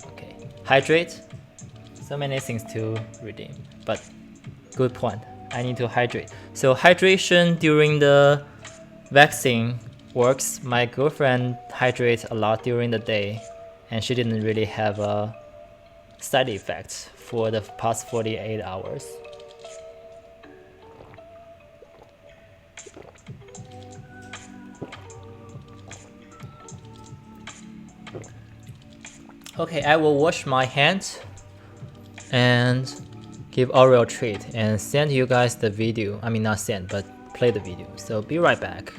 Okay, hydrate. So many things to redeem, but good point. I need to hydrate. So hydration during the vaccine works. My girlfriend hydrates a lot during the day, and she didn't really have a side effect for the past 48 hours. Okay, I will wash my hands and give Oreo a treat and send you guys the video. I mean, not send, but play the video. So be right back.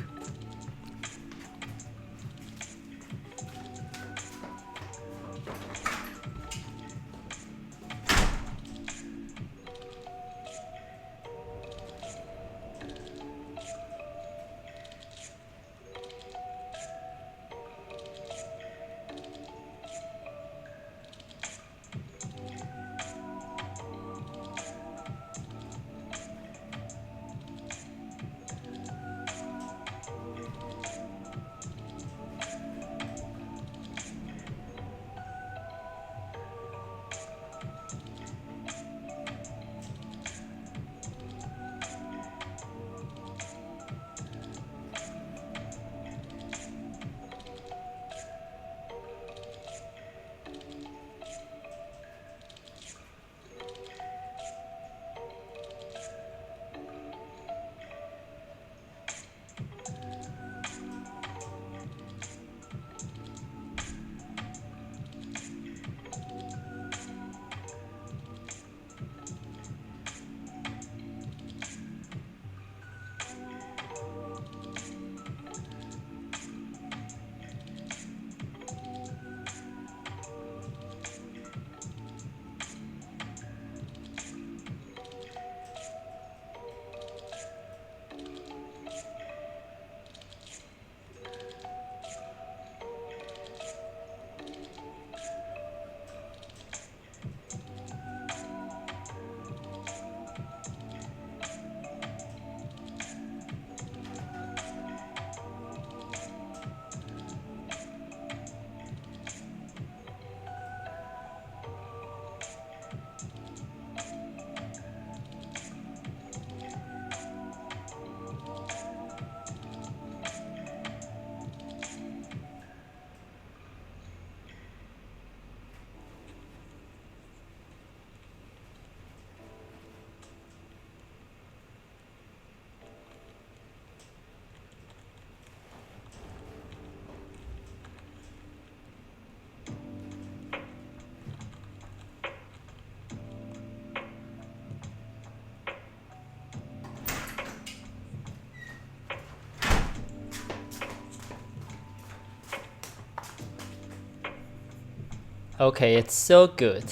Okay, it's so good.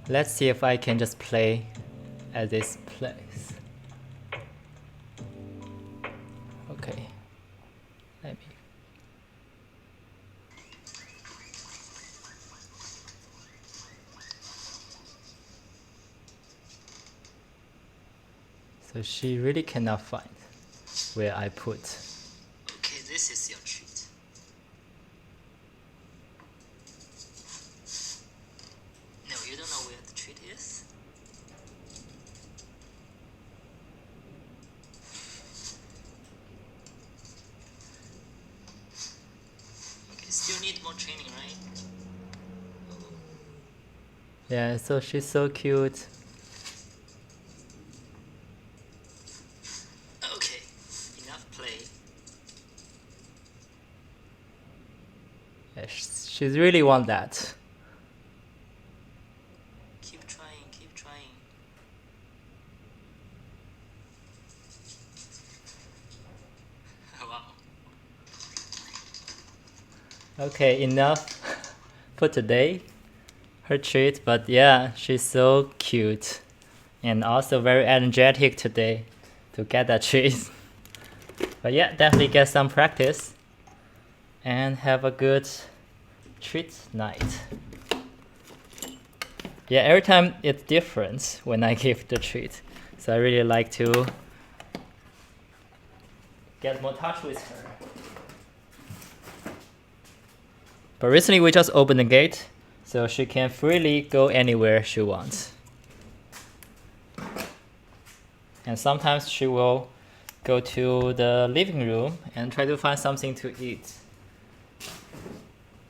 Let's see if I can just play at this place. Okay, let me So she really cannot find where I put. Okay, this is your treat. No, you don't know where the treat is? Okay, still need more training, right? Yeah, so she's so cute. Okay, enough play. Yeah, she's really want that. Keep trying, keep trying. Wow. Okay, enough for today. Her treat, but yeah, she's so cute and also very energetic today to get that treat. But yeah, definitely get some practice and have a good treat night. Yeah, every time it's different when I give the treat, so I really like to get more touch with her. But recently we just opened the gate, so she can freely go anywhere she wants. And sometimes she will go to the living room and try to find something to eat.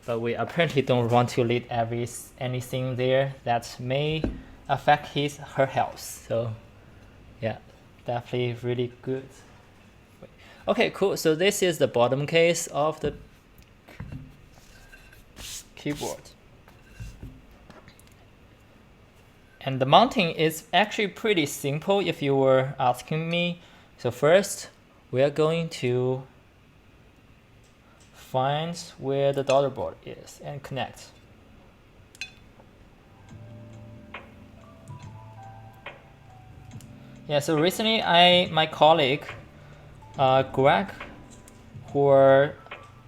But we apparently don't want to leave anything there that may affect her health. So yeah, definitely really good. Okay, cool. So this is the bottom case of the keyboard. And the mounting is actually pretty simple if you were asking me. So first, we are going to find where the daughter board is and connect. Yeah, so recently my colleague, Greg, who are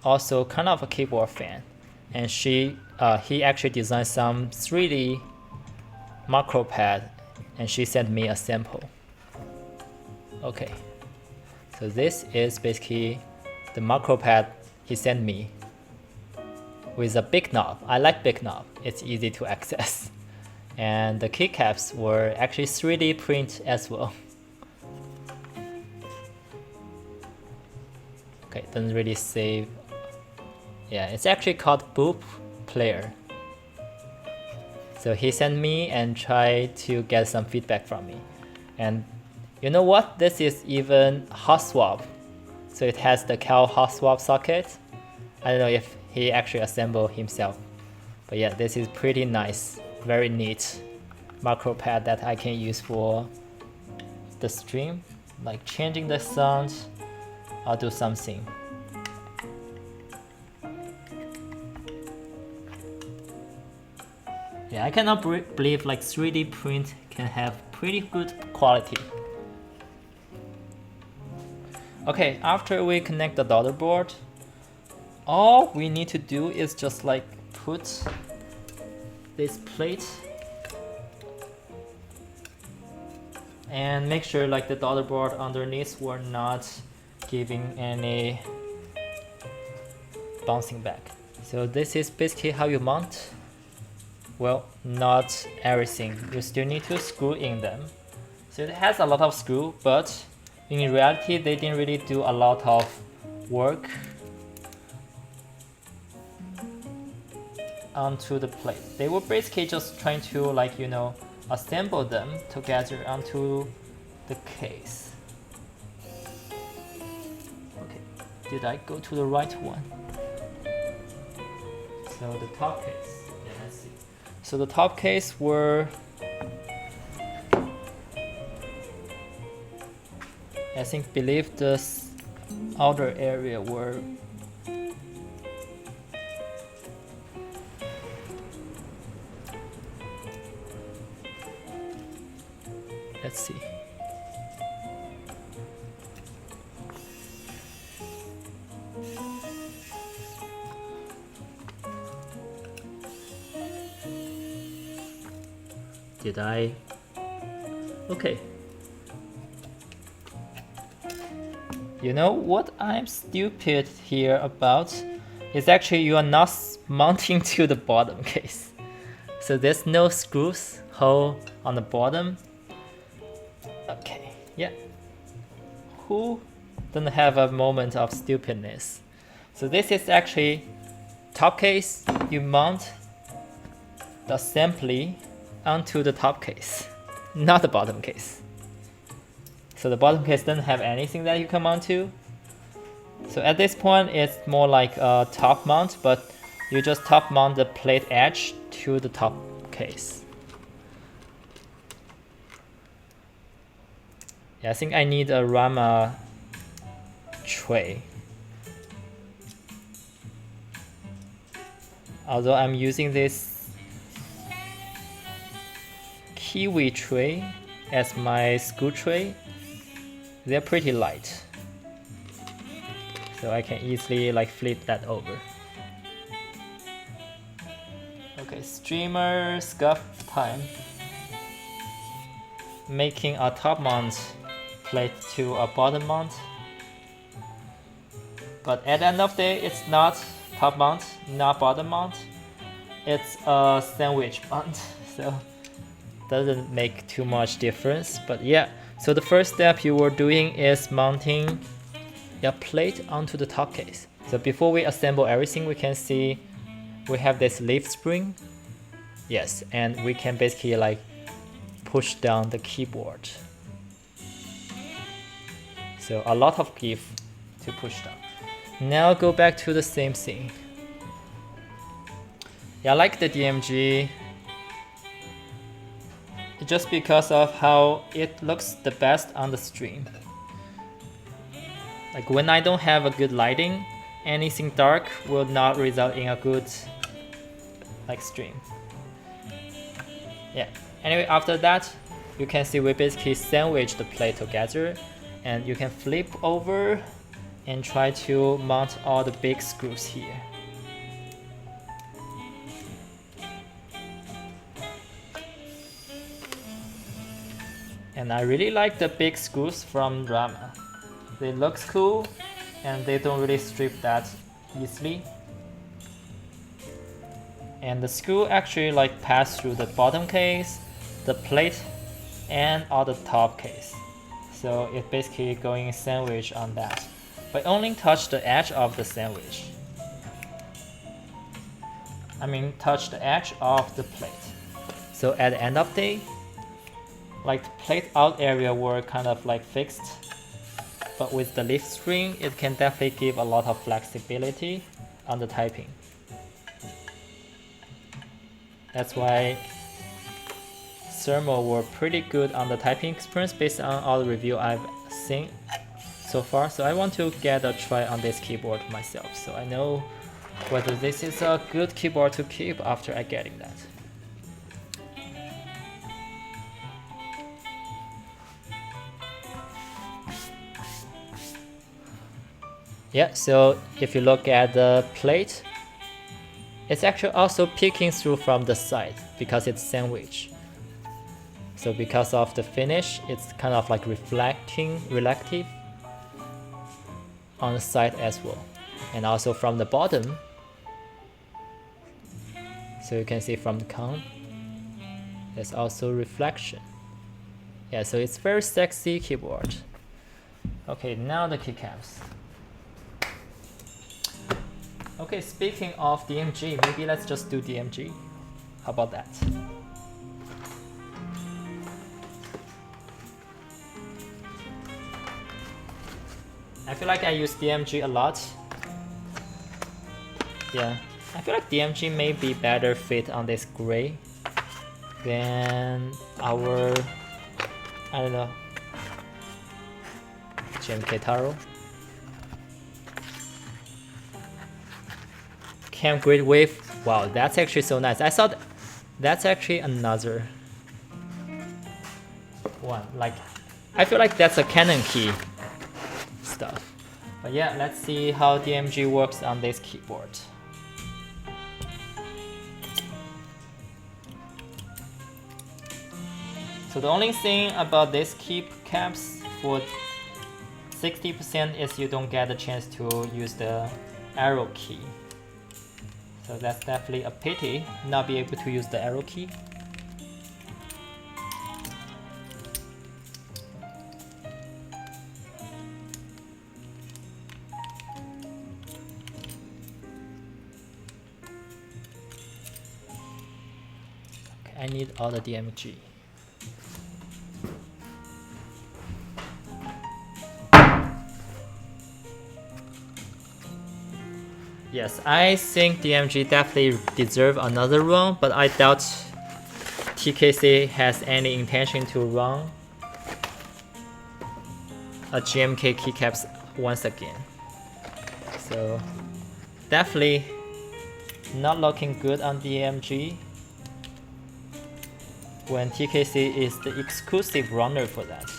also kind of a keyboard fan, and he actually designed some 3D macro pad, and she sent me a sample. Okay, so this is basically the macro pad he sent me with a big knob. I like big knob, it's easy to access. And the keycaps were actually 3D print as well. Okay, doesn't really save. Yeah, it's actually called Boop Player. So he sent me and tried to get some feedback from me. And you know what? This is even hot swap. So it has the Cal hot swap socket. I don't know if he actually assembled himself. But yeah, this is pretty nice. Very neat macro pad that I can use for the stream. Like changing the sound, I'll do something. Yeah, I cannot believe like 3D print can have pretty good quality. Okay, after we connect the daughter board, all we need to do is just like put this plate and make sure like the daughter board underneath were not giving any bouncing back. So this is basically how you mount. Well, not everything. You still need to screw in them. So it has a lot of screw, but in reality they didn't really do a lot of work onto the plate. They were basically just trying to like, you know, assemble them together onto the case. Okay, did I go to the right one? So the top case. So the top case were, believe the outer area were let's see. Did I? Okay. You know what I'm stupid here about is actually you are not mounting to the bottom case. So there's no screws hole on the bottom. Okay, yeah. Who doesn't have a moment of stupidness? So this is actually top case. You mount the assembly onto the top case, not the bottom case. So the bottom case doesn't have anything that you can mount to. So at this point, it's more like a top mount, but you just top mount the plate edge to the top case. Yeah, I think I need a Rama tray. Although I'm using this Kiwi tray as my screw tray, they're pretty light. So I can easily like flip that over. Okay, streamer scuff time. Making a top mount plate to a bottom mount. But at the end of the day, it's not top mount, not bottom mount. It's a sandwich mount, so doesn't make too much difference. But yeah, so the first step you were doing is mounting your plate onto the top case. So before we assemble everything, we can see we have this leaf spring. Yes, and we can basically like push down the keyboard. So a lot of give to push down. Now go back to the same thing. Yeah, I like the DMG just because of how it looks the best on the stream. Like when I don't have a good lighting, anything dark will not result in a good like stream. Yeah. Anyway, after that, you can see we basically sandwich the plate together, and you can flip over and try to mount all the big screws here. And I really like the big screws from Rama. They look cool and they don't really strip that easily. And the screw actually like pass through the bottom case, the plate, and all the top case. So it's basically going sandwich on that. But only touch the edge of the sandwich. I mean touch the edge of the plate. So at the end of the day, like the plate out area were kind of like fixed. But with the leaf spring, it can definitely give a lot of flexibility on the typing. That's why thermal were pretty good on the typing experience based on all the review I've seen so far. So I want to get a try on this keyboard myself, so I know whether this is a good keyboard to keep after I getting that. Yeah, so if you look at the plate, it's actually also peeking through from the side because it's sandwich. So because of the finish, it's kind of like reflective on the side as well. And also from the bottom, so you can see from the cone, there's also reflection. Yeah, so it's very sexy keyboard. Okay, now the keycaps. Okay, speaking of DMG, maybe let's just do DMG. How about that? I feel like I use DMG a lot. Yeah, I feel like DMG may be better fit on this gray than our, I don't know, GMK Taro. Cam Grid Wave. Wow, that's actually so nice. I thought that's actually another one. Like, I feel like that's a Canon key stuff. But yeah, let's see how DMG works on this keyboard. So the only thing about this keycaps for 60% is you don't get a chance to use the arrow key. So that's definitely a pity, not be able to use the arrow key. Okay, I need all the DMG. Yes, I think DMG definitely deserve another run, but I doubt TKC has any intention to run a GMK Keycaps once again. So definitely not looking good on DMG when TKC is the exclusive runner for that.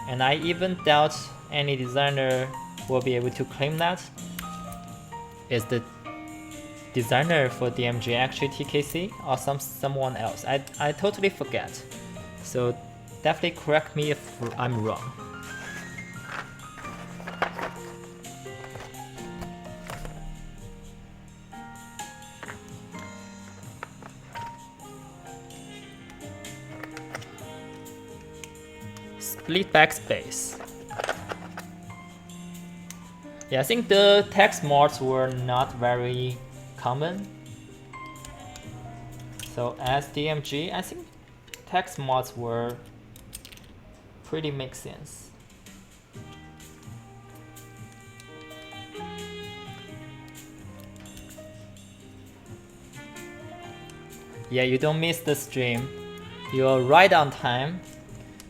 And I even doubt any designer will be able to claim that. Is the designer for DMG actually TKC or someone else? I totally forget. So definitely correct me if I'm wrong. Split backspace. Yeah, I think the text mods were not very common. So as DMG, I think text mods were pretty make sense. Yeah, you don't miss the stream. You're right on time.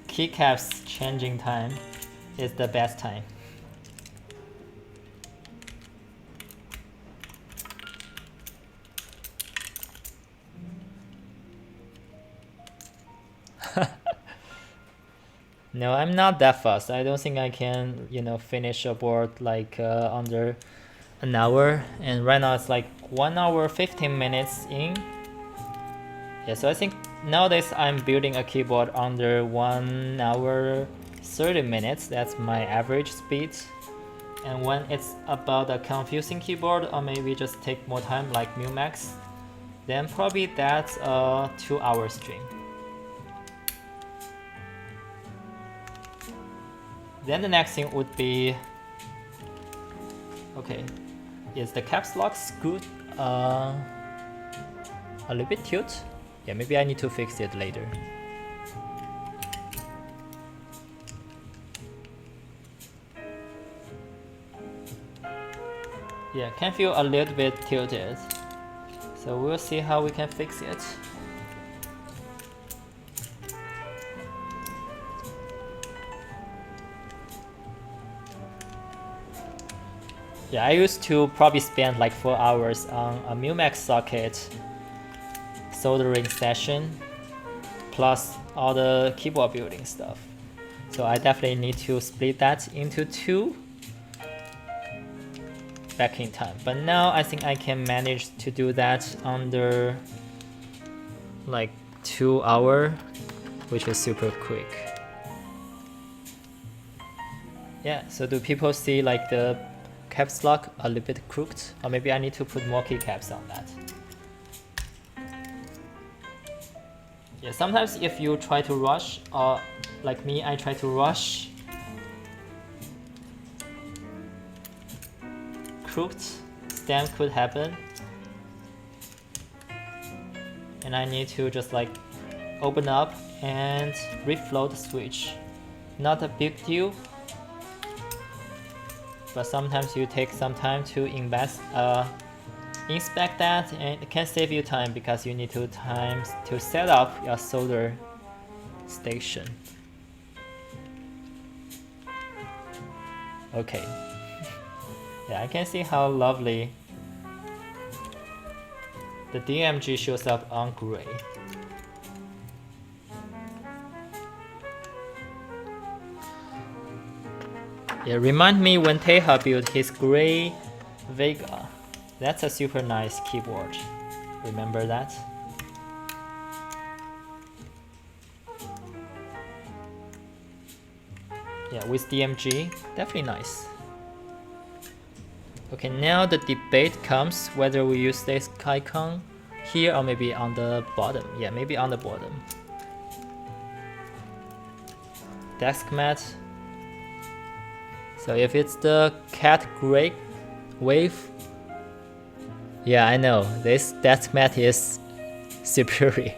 Keycaps changing time is the best time. No, I'm not that fast. I don't think I can, finish a board like under an hour. And right now it's like 1 hour 15 minutes in. Yeah, so I think nowadays I'm building a keyboard under 1 hour 30 minutes. That's my average speed. And when it's about a confusing keyboard or maybe just take more time like Mumax, then probably that's a 2-hour stream. Then the next thing would be, okay, is the caps lock screwed a little bit tilt? Yeah, maybe I need to fix it later. Yeah, can feel a little bit tilted. So we'll see how we can fix it. Yeah, I used to probably spend like 4 hours on a Mumax socket soldering session plus all the keyboard building stuff. So I definitely need to split that into 2 back in time. But now I think I can manage to do that under like 2 hours, which is super quick. Yeah, so do people see like the caps lock a little bit crooked? Or maybe I need to put more keycaps on that. Yeah, sometimes if you try to rush, or like me, I try to rush, crooked stem could happen. And I need to just like open up and reflow the switch. Not a big deal, but sometimes you take some time to inspect that, and it can save you time because you need to set up your solder station. Okay. Yeah, I can see how lovely the DMG shows up on gray. Yeah, remind me when Teja built his gray Vega. That's a super nice keyboard. Remember that? Yeah, with DMG, definitely nice. Okay, now the debate comes whether we use this icon here or maybe on the bottom. Yeah, maybe on the bottom. Desk mat. So if it's the cat gray wave, yeah, I know this desk mat is superior.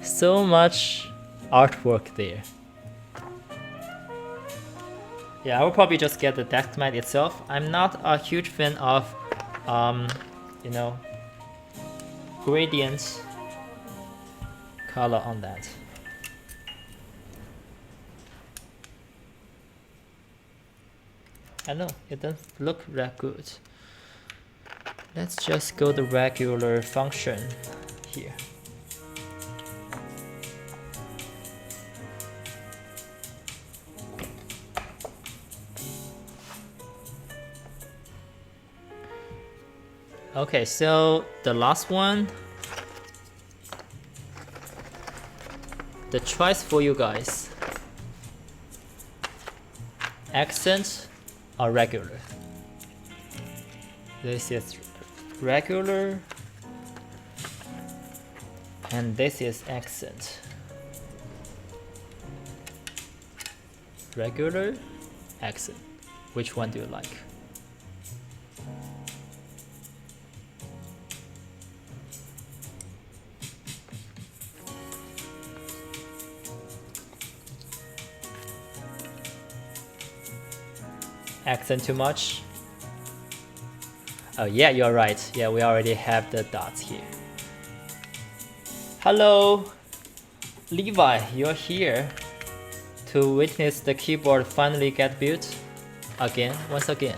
So much artwork there. Yeah, I will probably just get the desk mat itself. I'm not a huge fan of, you know, gradient color on that. I know, it doesn't look that good. Let's just go the regular function here. Okay, so the last one, the choice for you guys, accent or regular. This is regular and this is accent. Regular, accent. Which one do you like? Accent too much? Oh yeah, you're right. Yeah, we already have the dots here. Hello, Levi, you're here to witness the keyboard finally get built again, once again.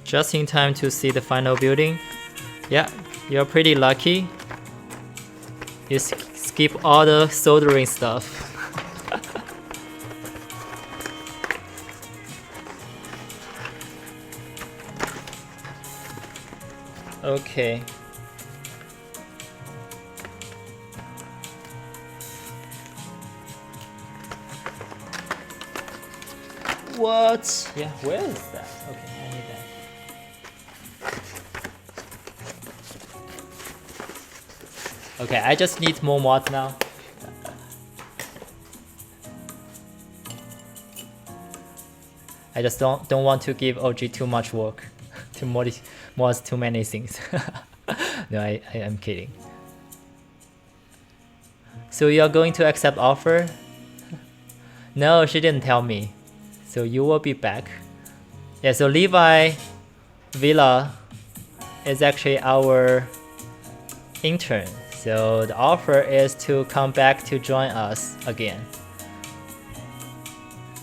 Just in time to see the final building. Yeah, you're pretty lucky. You skip all the soldering stuff. Okay. What? Yeah, where is that? Okay, I need that. Okay, I just need more mods now. I just don't want to give OG too much work to mod too many things. No, I am kidding. So you are going to accept offer? No, she didn't tell me. So you will be back. Yeah, so Levi Villa is actually our intern. So the offer is to come back to join us again.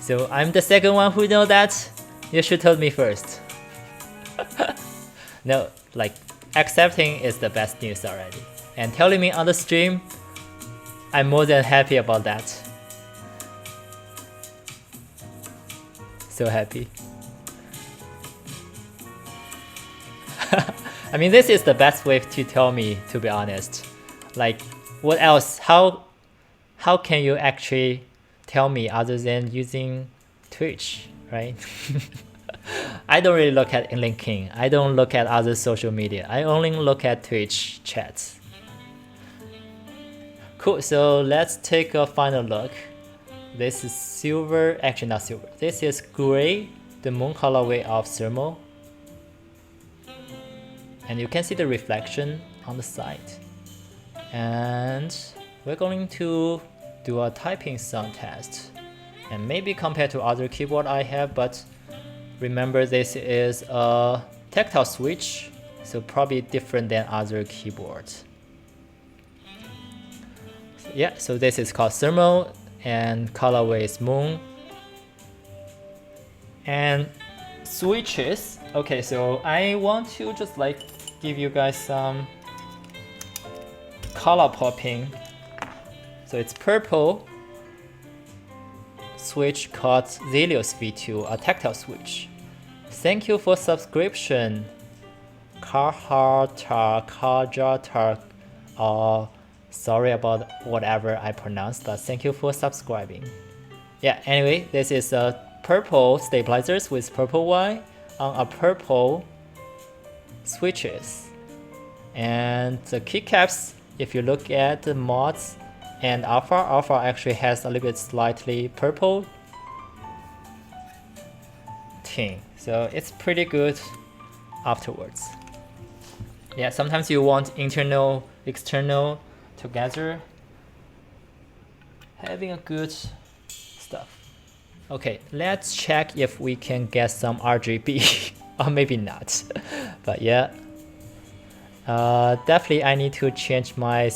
So I'm the second one who know that. You should tell me first. No, like accepting is the best news already. And telling me on the stream, I'm more than happy about that. So happy. I mean, this is the best way to tell me, to be honest. Like, what else? How can you actually tell me other than using Twitch, right? I don't really look at linking. I don't look at other social media. I only look at Twitch chats. Cool, so let's take a final look. This is silver, actually not silver. This is gray, the moon colorway of thermal. And you can see the reflection on the side. And we're going to do a typing sound test. And maybe compared to other keyboard I have, but remember this is a tactile switch, so probably different than other keyboards. So yeah, so this is called thermal and colorway is moon. And switches, okay, so I want to just like give you guys some color popping. So it's purple switch called Zealios V2, a tactile switch. Thank you for subscription. Kajatar. Sorry about whatever I pronounced, but thank you for subscribing. Yeah, anyway, this is a purple stabilizers with purple wire on a purple switches. And the keycaps, if you look at the mods and alpha actually has a little bit slightly purple tint. So it's pretty good afterwards. Yeah, sometimes you want internal, external together. Having a good stuff. Okay, let's check if we can get some RGB. Or maybe not. But yeah. Definitely I need to change my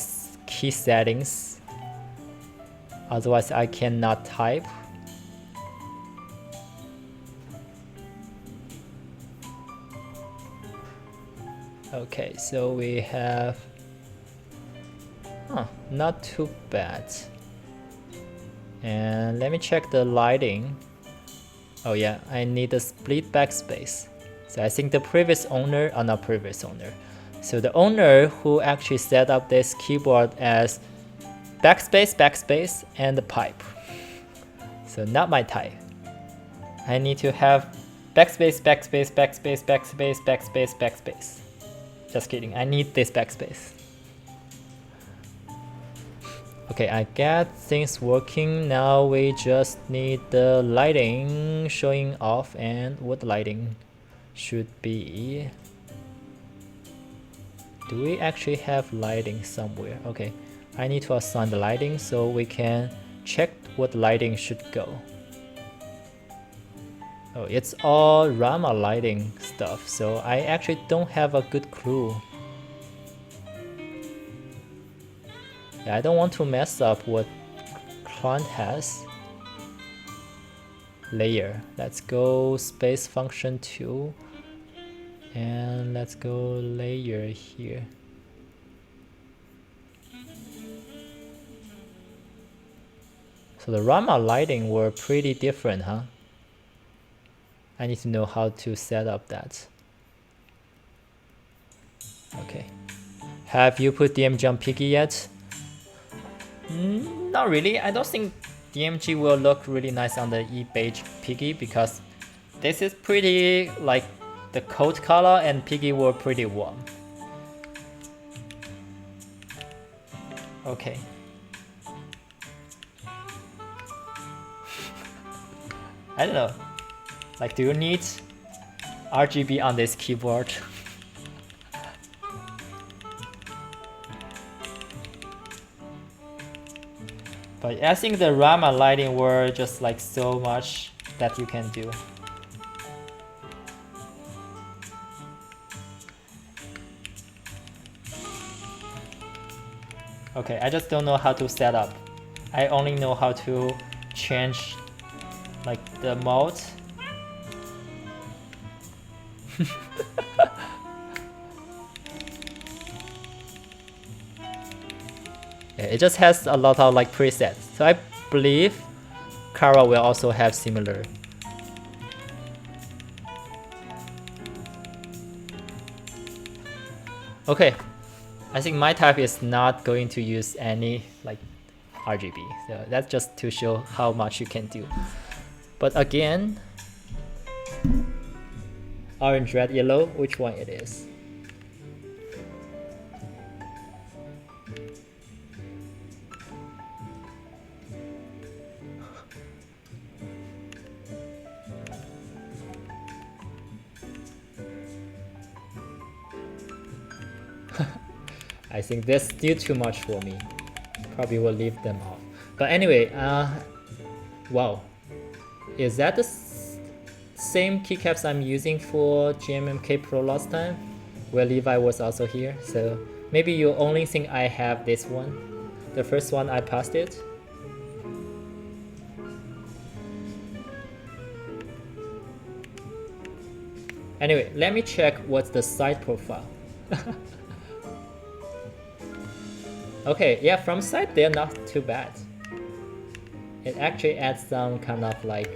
key settings. Otherwise I cannot type. Okay, so we have not too bad. And let me check the lighting. Oh yeah, I need a split backspace. So I think the previous owner, not previous owner. So the owner who actually set up this keyboard as backspace, and the pipe. So not my type. I need to have backspace. Just kidding, I need this backspace. Okay, I got things working. Now we just need the lighting showing off, and what lighting should be. Do we actually have lighting somewhere? Okay, I need to assign the lighting so we can check what lighting should go. Oh, it's all Rama lighting stuff, so I actually don't have a good clue. Yeah, I don't want to mess up what client has. Layer. Let's go space function 2. And let's go layer here. So the Rama lighting were pretty different, huh? I need to know how to set up that. Okay. Have you put DMG on Piggy yet? Not really. I don't think DMG will look really nice on the E-Beige Piggy because this is pretty like the coat color and Piggy were pretty warm. Okay. I don't know. Like, do you need RGB on this keyboard? But I think the Rama lighting were just like so much that you can do. Okay, I just don't know how to set up. I only know how to change like the mode. Yeah, it just has a lot of like presets. So I believe Kara will also have similar. Okay, I think my type is not going to use any like RGB. So that's just to show how much you can do. But again, orange, red, yellow, which one it is? I think that's still too much for me. Probably will leave them off. But anyway, wow. Is that the same keycaps I'm using for GMK Pro last time? Where Levi was also here. So maybe you only think I have this one. The first one I passed it. Anyway, let me check what's the side profile. Okay, yeah, from side they're not too bad. It actually adds some kind of like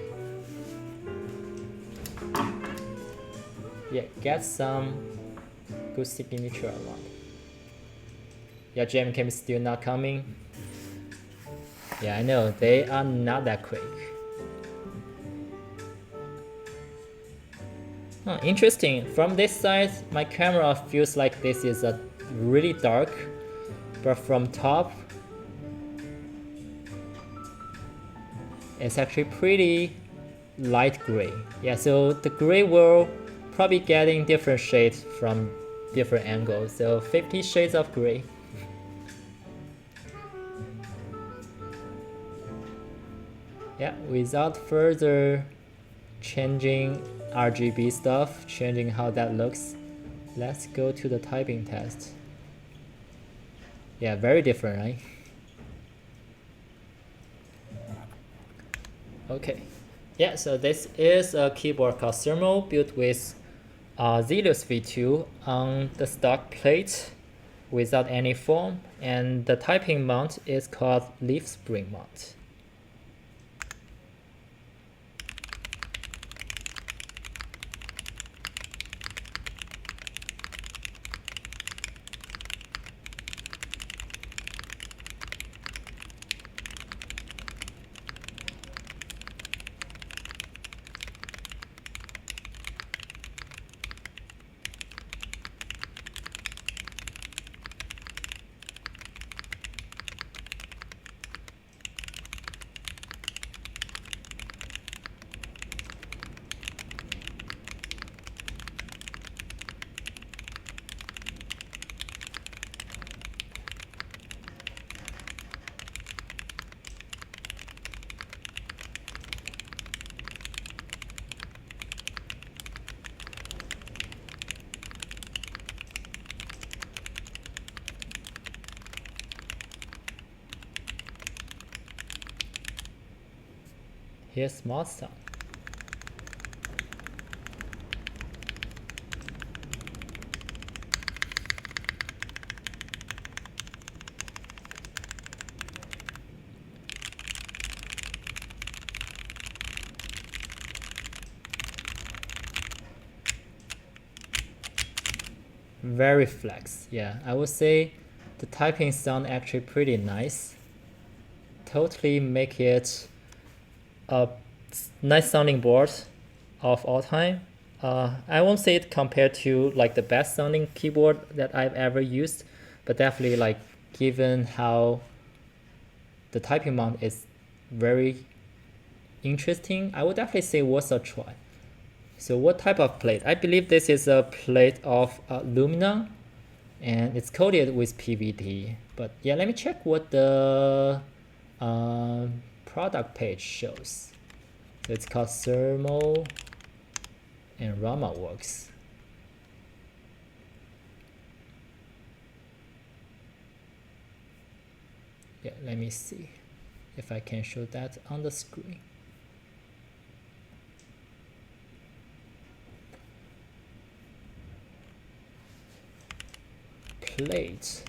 yeah, get some good signature around. Yeah, GMK is still not coming. Yeah, I know, they are not that quick. Huh, interesting. From this side, my camera feels like this is a really dark, but from top, it's actually pretty light gray. Yeah, so the gray will probably getting different shades from different angles. So 50 shades of gray. Yeah, without further changing RGB stuff, changing how that looks, let's go to the typing test. Yeah, very different, right? Okay. Yeah, so this is a keyboard called Thermal built with Zealios V2 on the stock plate without any foam, and the typing mount is called leaf spring mount. Here's smart sound. Very flex. Yeah, I would say the typing sound actually pretty nice. Totally make it a nice sounding board of all time. I won't say it compared to like the best sounding keyboard that I've ever used, but definitely like given how the typing mount is very interesting, I would definitely say worth a try. So what type of plate? I believe this is a plate of aluminum and it's coated with PVD. But yeah, let me check what the product page shows. So it's called Thermal and Rama works. Yeah, let me see if I can show that on the screen. Plate.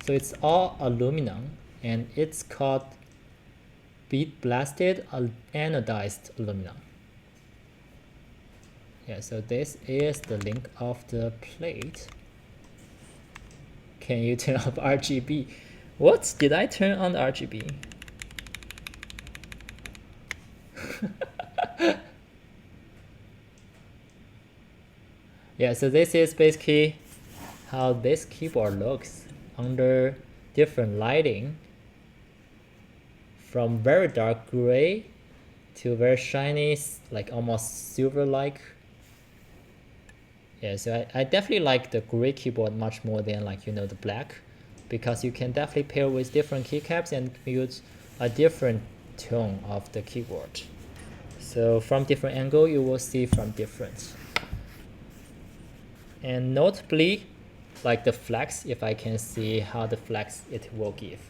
So it's all aluminum and it's called bead blasted anodized aluminum. Yeah, so this is the link of the plate. Can you turn off RGB? What? Did I turn on RGB? Yeah, so this is basically how this keyboard looks under different lighting, from very dark gray to very shiny, like almost silver-like. Yeah, so I definitely like the gray keyboard much more than like, you know, the black, because you can definitely pair with different keycaps and build a different tone of the keyboard. So from different angle, you will see from different. And notably, like the flex, if I can see how the flex it will give.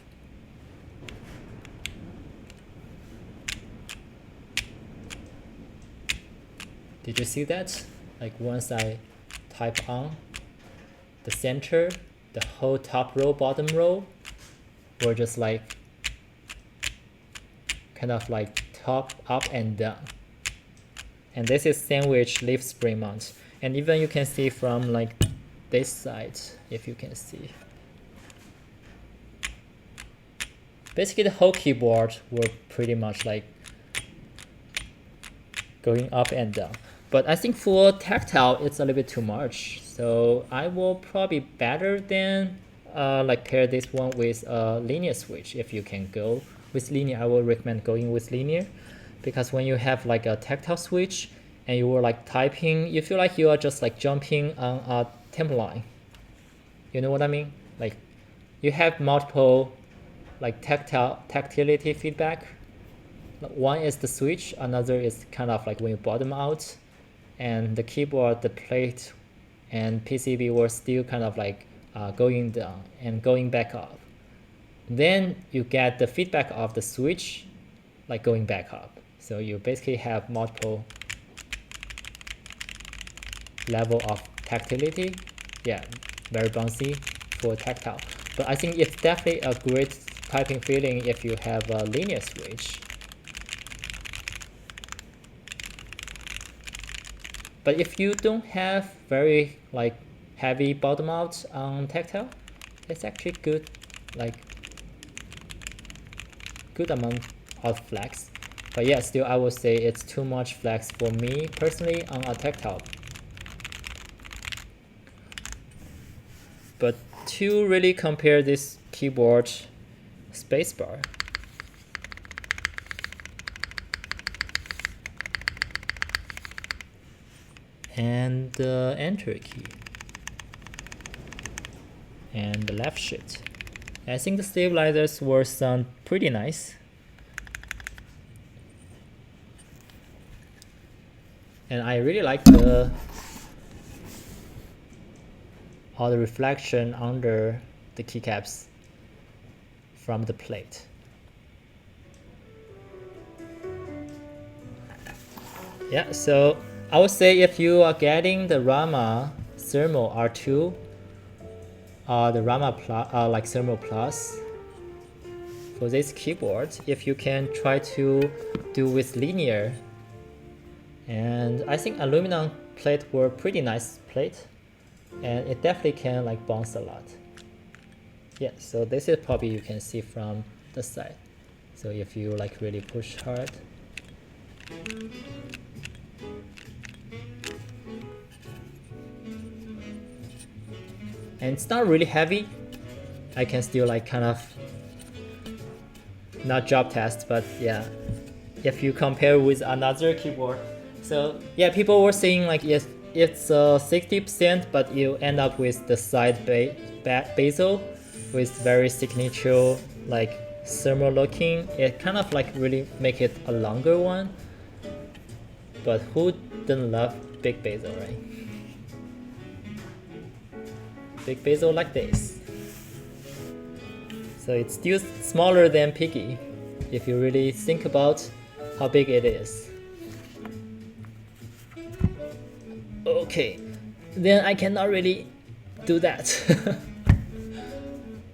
Did you see that? Like once I type on the center, the whole top row, bottom row will just like kind of like top up and down. And this is sandwich leaf spring mount. And even you can see from like this side, if you can see. Basically the whole keyboard were pretty much like going up and down. But I think for tactile, it's a little bit too much. So I will probably better than like pair this one with a linear switch. If you can go with linear, I will recommend going with linear, because when you have like a tactile switch and you were like typing, you feel like you are just like jumping on a temp line. You know what I mean? Like you have multiple like tactility feedback. One is the switch, another is kind of like when you bottom out, and the keyboard, the plate and PCB were still kind of like going down and going back up. Then you get the feedback of the switch like going back up. So you basically have multiple level of tactility. Yeah, very bouncy for tactile. But I think it's definitely a great typing feeling if you have a linear switch. But if you don't have very like heavy bottom out on tactile, it's actually good, like good amount of flex. But yeah, still I would say it's too much flex for me personally on a tactile. But to really compare this keyboard spacebar, and the enter key and the left shift, I think the stabilizers will sound pretty nice. And I really like all the reflection under the keycaps from the plate. Yeah, so I would say if you are getting the Rama Thermal R2 or the Rama like Thermal Plus for this keyboard, if you can try to do with linear, and I think aluminum plate were pretty nice plate, and it definitely can like bounce a lot. Yeah, so this is probably you can see from the side. So if you like really push hard, and it's not really heavy, I can still like kind of not job test, but yeah, if you compare with another keyboard. So yeah, people were saying like yes, it's 60%, but you end up with the side bezel with very signature like thermal looking. It kind of like really make it a longer one. But who doesn't love big bezel, right? Big bezel like this. So it's still smaller than Piggy if you really think about how big it is. Okay, then I cannot really do that.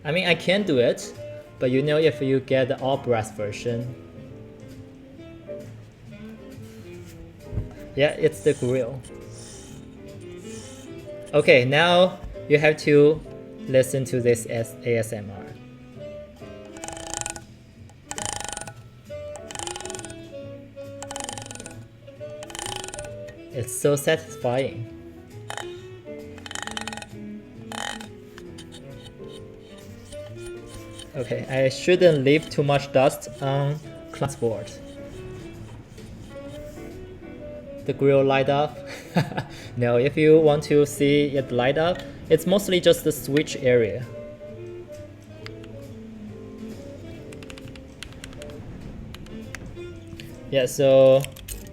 I mean, I can do it, but you know, if you get the all brass version, yeah, it's the grill. Okay, now you have to listen to this as ASMR. It's so satisfying. Okay, I shouldn't leave too much dust on class board. The grill light up. No, if you want to see it light up, it's mostly just the switch area. Yeah, so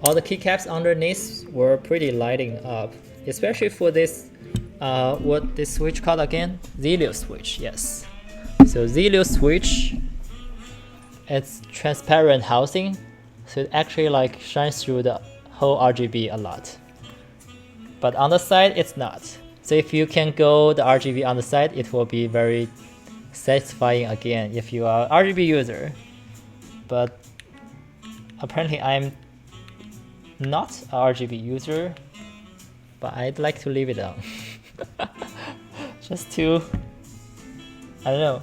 all the keycaps underneath were pretty lighting up, especially for this, what this switch called again? Zealios switch, yes. So Zealios switch, it's transparent housing, so it actually like shines through the whole RGB a lot. But on the side, it's not. So if you can go the RGB on the side, it will be very satisfying again if you are an RGB user. But apparently I'm not a RGB user, but I'd like to leave it on. Just to, I don't know,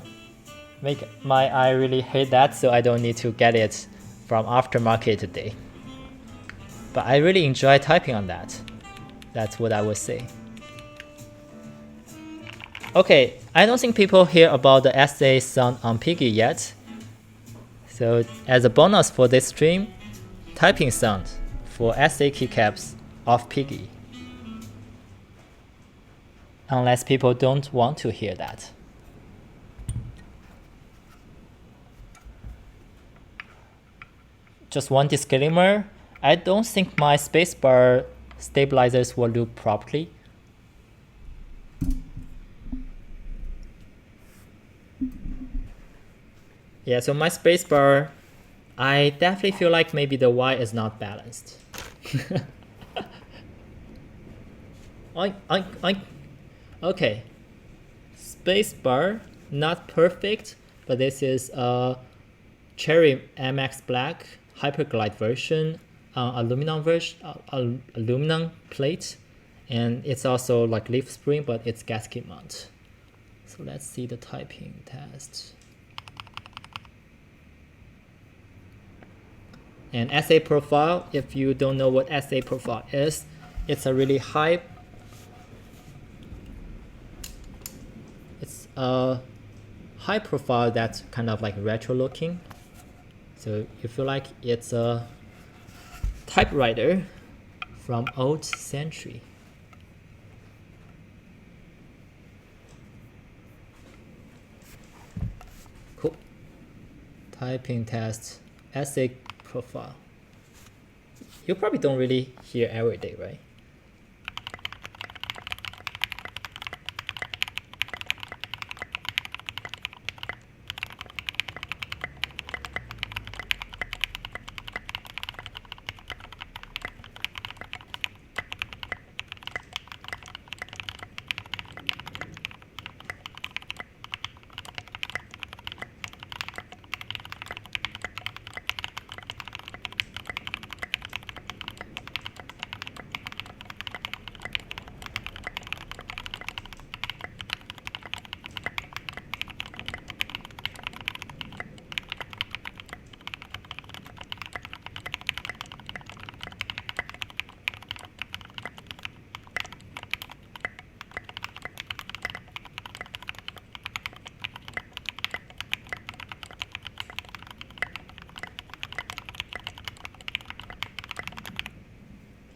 make my eye really hate that, so I don't need to get it from aftermarket today. But I really enjoy typing on that. That's what I would say. Okay, I don't think people hear about the SA sound on Piggy yet. So as a bonus for this stream, typing sound for SA keycaps of Piggy. Unless people don't want to hear that. Just one disclaimer, I don't think my spacebar stabilizers will loop properly. Yeah, so my spacebar, I definitely feel like maybe the Y is not balanced. Oink, oink, oink. Okay, spacebar, not perfect, but this is a Cherry MX Black Hyperglide version, aluminum plate, and it's also like leaf spring, but it's gasket mount. So let's see the typing test. And SA profile, if you don't know what SA profile is, it's a really high, it's a high profile that's kind of like retro looking. So you feel like it's a typewriter from old century. Cool. Typing test, SA profile. You probably don't really hear every day, right?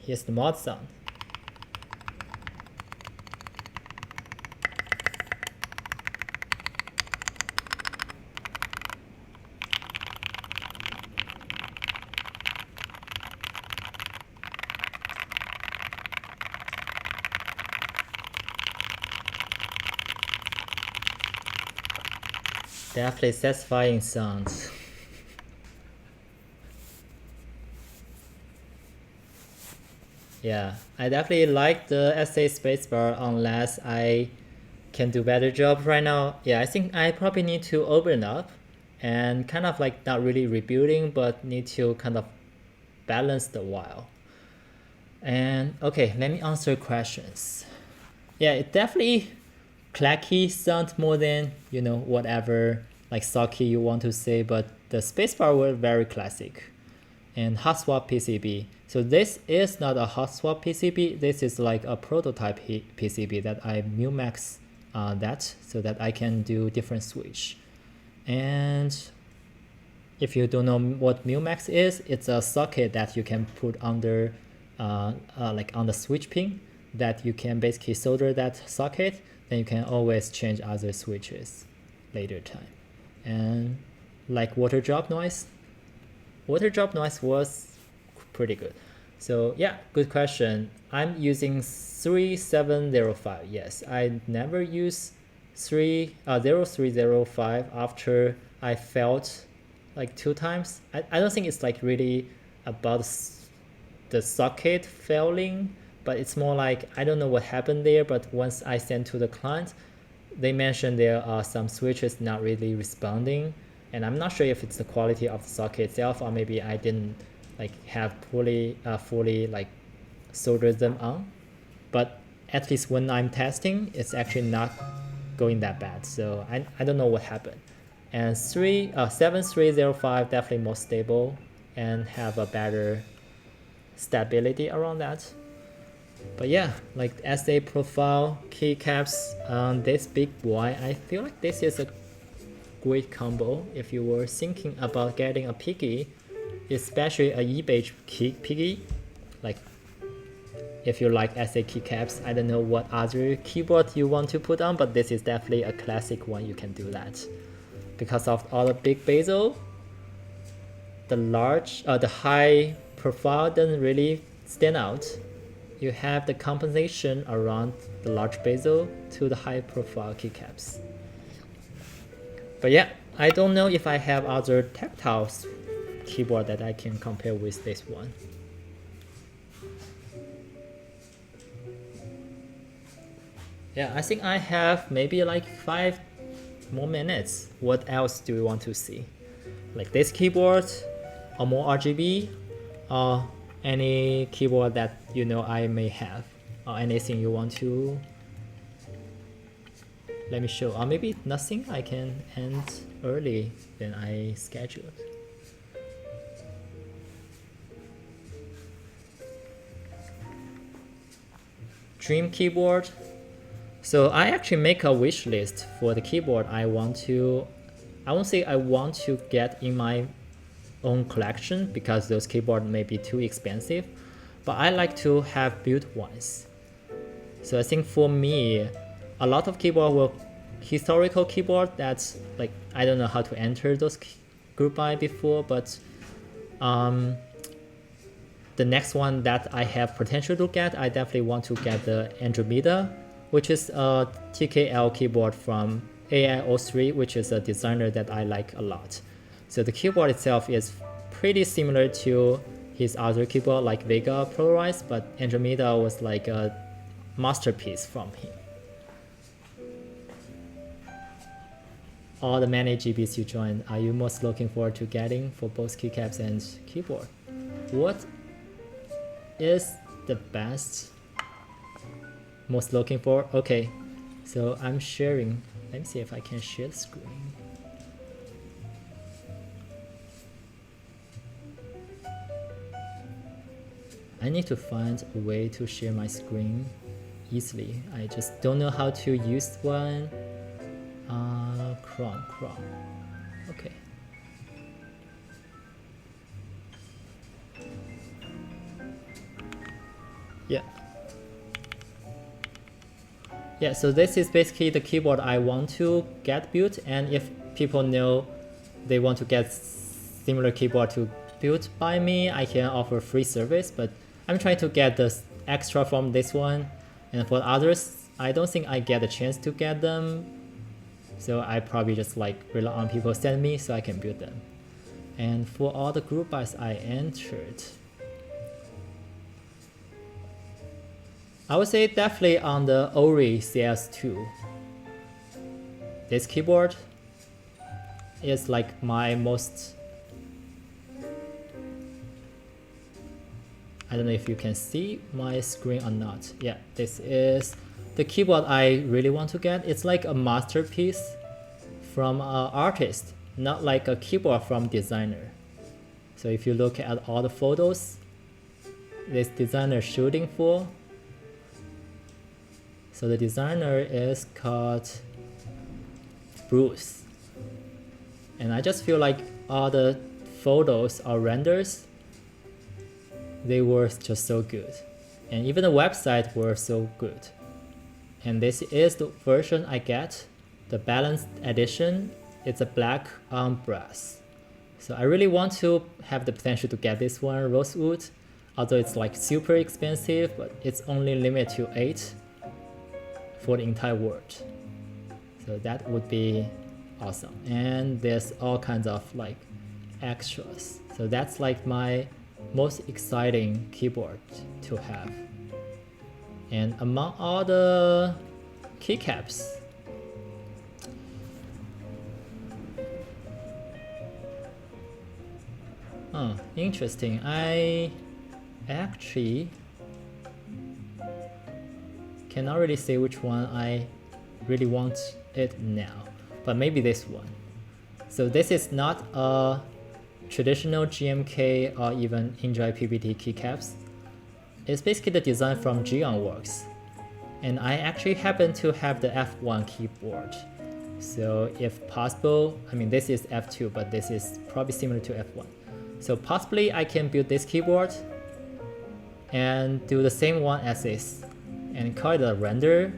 Here's the mod sound. Definitely satisfying sounds. Yeah, I definitely like the SA spacebar unless I can do better job right now. Yeah, I think I probably need to open up and kind of like not really rebuilding, but need to kind of balance the while. And okay, let me answer questions. Yeah, it definitely clacky sound more than, you know, whatever like socky you want to say, but the spacebar were very classic. And hot swap PCB. So this is not a hot swap PCB. This is like a prototype PCB that I Mumax that so that I can do different switch. And if you don't know what Mumax is, it's a socket that you can put under like on the switch pin that you can basically solder that socket. Then you can always change other switches later time. And like water drop noise. Water drop noise was pretty good. So yeah, good question. I'm using 3705. Yes, I never use 0305 after I felt like 2 times. I don't think it's like really about the socket failing, but it's more like I don't know what happened there, but once I sent to the client, they mentioned there are some switches not really responding. And I'm not sure if it's the quality of the socket itself or maybe I didn't like have fully like soldered them on, but at least when I'm testing, it's actually not going that bad. So I don't know what happened. And 7305 definitely more stable and have a better stability around that. But yeah, like SA profile keycaps on this big boy, I feel like this is a great combo if you were thinking about getting a piggy, especially a eBay piggy. Like if you like SA keycaps, I don't know what other keyboard you want to put on, but this is definitely a classic one. You can do that because of all the big bezel. The high profile doesn't really stand out. You have the compensation around the large bezel to the high profile keycaps. But yeah, I don't know if I have other tactile keyboard that I can compare with this one. Yeah, I think I have maybe like 5 more minutes. What else do you want to see? Like this keyboard or more RGB or any keyboard that you know I may have or anything you want to let me show, or maybe nothing, I can end early than I scheduled. Dream keyboard. So I actually make a wish list for the keyboard I won't say I want to get in my own collection because those keyboards may be too expensive, but I like to have built ones. So I think for me, a lot of keyboard were historical keyboard that's like, I don't know how to enter those group by before, but the next one that I have potential to get, I definitely want to get the Andromeda, which is a TKL keyboard from AI03, which is a designer that I like a lot. So the keyboard itself is pretty similar to his other keyboard like Vega Polarized, but Andromeda was like a masterpiece from him. All the many GBs you joined, are you most looking forward to getting for both keycaps and keyboard? What is the best most looking for? Okay, so I'm sharing. Let me see if I can share the screen. I need to find a way to share my screen easily. I just don't know how to use one. Chrome. Okay. Yeah, so this is basically the keyboard I want to get built, and if people know they want to get similar keyboard to built by me, I can offer free service, but I'm trying to get the extra from this one, and for others, I don't think I get a chance to get them, so I probably just like rely on people send me so I can build them. And for all the group buys I entered, I would say definitely on the Ori CS2. This keyboard is like my most, I don't know if you can see my screen or not. Yeah, this is the keyboard I really want to get. It's like a masterpiece from an artist, not like a keyboard from designer. So if you look at all the photos this designer shooting for, so the designer is called Bruce. And I just feel like all the photos or renders, they were just so good. And even the website were so good. And this is the version I get, the balanced edition. It's a black on brass. So I really want to have the potential to get this one, Rosewood, although it's like super expensive, but it's only limited to 8 for the entire world. So that would be awesome. And there's all kinds of like extras. So that's like my most exciting keyboard to have. And among all the keycaps, Huh, interesting. I actually cannot really say which one I really want it now, but maybe this one. So this is not a traditional GMK or even Enjoy PBT keycaps. It's basically the design from Works. And I actually happen to have the F1 keyboard. So if possible, I mean this is F2, but this is probably similar to F1. So possibly I can build this keyboard and do the same one as this and call it a render,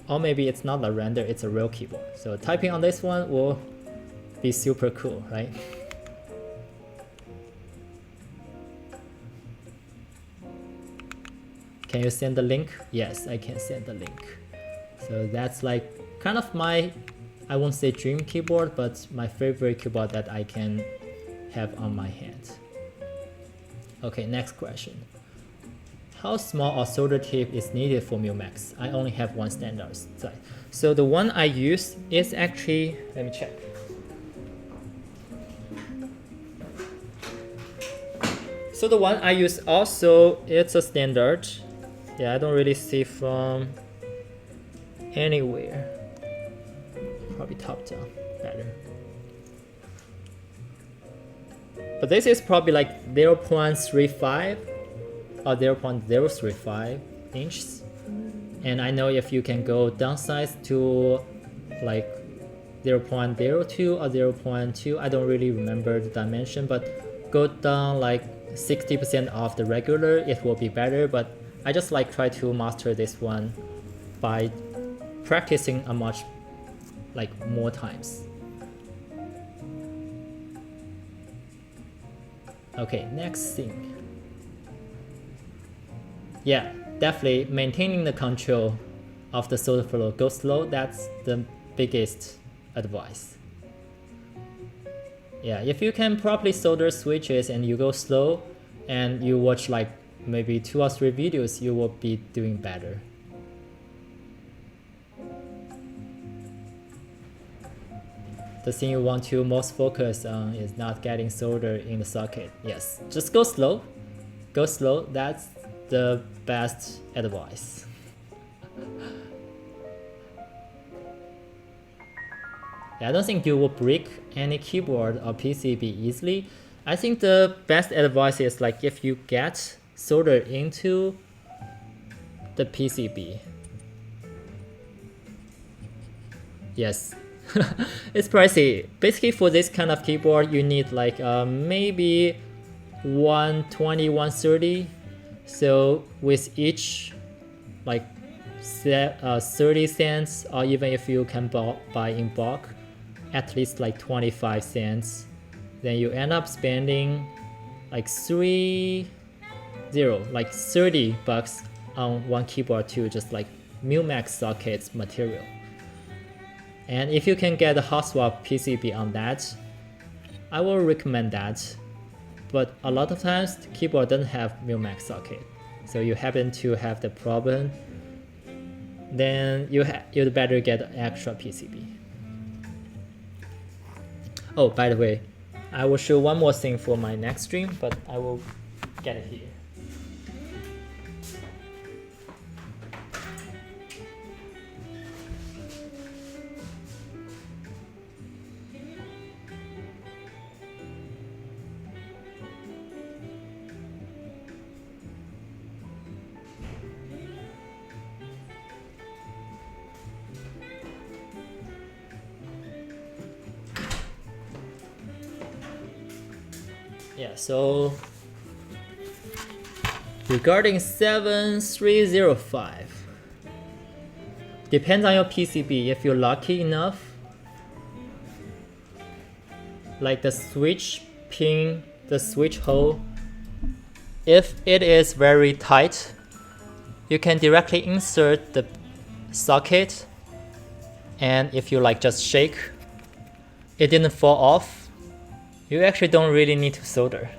or maybe it's not a render, it's a real keyboard. So typing on this one will be super cool, right? Can you send the link? Yes, I can send the link. So that's like kind of my, I won't say dream keyboard, but my favorite keyboard that I can have on my hand. Okay, next question. How small a solder tip is needed for Max? I only have one standard size. So the one I use is actually, let me check. So the one I use also, it's a standard. Yeah, I don't really see from anywhere. Probably top down, better. But this is probably like 0.35 or 0.035 inches. And I know if you can go downsize to like 0.02 or 0.2, I don't really remember the dimension, but go down like 60% of the regular, it will be better. But I just like try to master this one by practicing a much like more times. Okay, next thing. Yeah, definitely maintaining the control of the solder flow. Go slow, that's the biggest advice. Yeah, if you can properly solder switches and you go slow and you watch like maybe 2 or 3 videos, you will be doing better. The thing you want to most focus on is not getting solder in the socket. Yes, just go slow. Go slow, that's the best advice. I don't think you will break any keyboard or PCB easily. I think the best advice is like if you get solder into the PCB. Yes, it's pricey. Basically for this kind of keyboard you need like maybe 120, 130. So with each like 30 cents, or even if you can buy in bulk, at least like 25 cents, then you end up spending like 30 bucks on one keyboard to just like Max sockets material. And if you can get a hot swap PCB on that, I will recommend that. But a lot of times the keyboard doesn't have Max socket, so you happen to have the problem, then you'd better get an extra PCB. Oh, by the way, I will show one more thing for my next stream, but I will get it here. Yeah, so regarding 7305, depends on your PCB. If you're lucky enough, like the switch pin, the switch hole, if it is very tight, you can directly insert the socket, and if you like just shake, it didn't fall off, you actually don't really need to solder.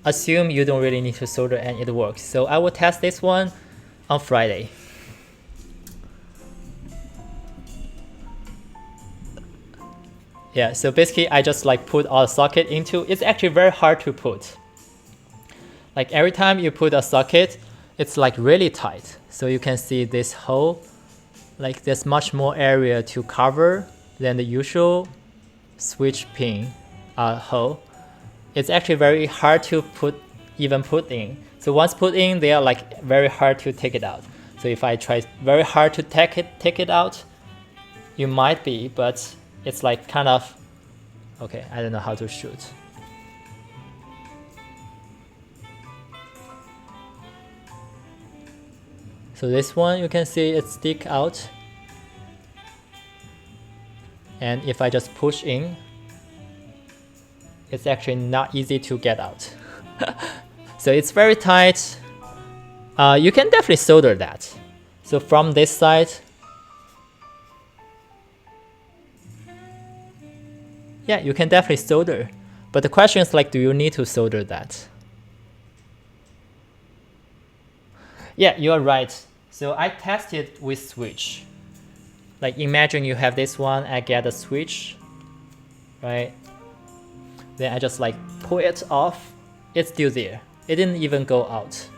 Assume you don't really need to solder and it works. So I will test this one on Friday. Yeah, so basically I just like put all the socket into, it's actually very hard to put. Like every time you put a socket, it's like really tight. So you can see this hole, like there's much more area to cover than the usual switch pin hole. It's actually very hard to even put in. So once put in, they are like very hard to take it out. So if I try very hard to take it out, you might be, but it's like kind of, okay, I don't know how to shoot. So this one, you can see it stick out. And if I just push in, it's actually not easy to get out. So it's very tight. You can definitely solder that. So from this side, yeah, you can definitely solder. But the question is like, do you need to solder that? Yeah, you're right. So I tested with switch. Like imagine you have this one, I get a switch, right? Then I just like pull it off, it's still there. It didn't even go out.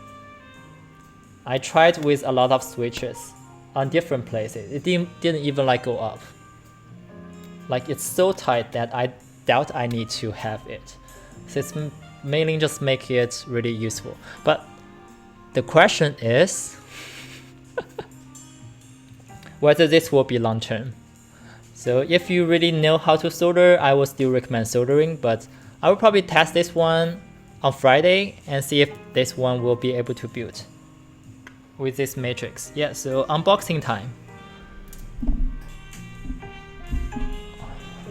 I tried with a lot of switches on different places. It didn't even like go up. Like it's so tight that I doubt I need to have it. So it's mainly just make it really useful. But the question is whether this will be long term. So if you really know how to solder, I would still recommend soldering, but I will probably test this one on Friday and see if this one will be able to build with this matrix. Yeah, so unboxing time.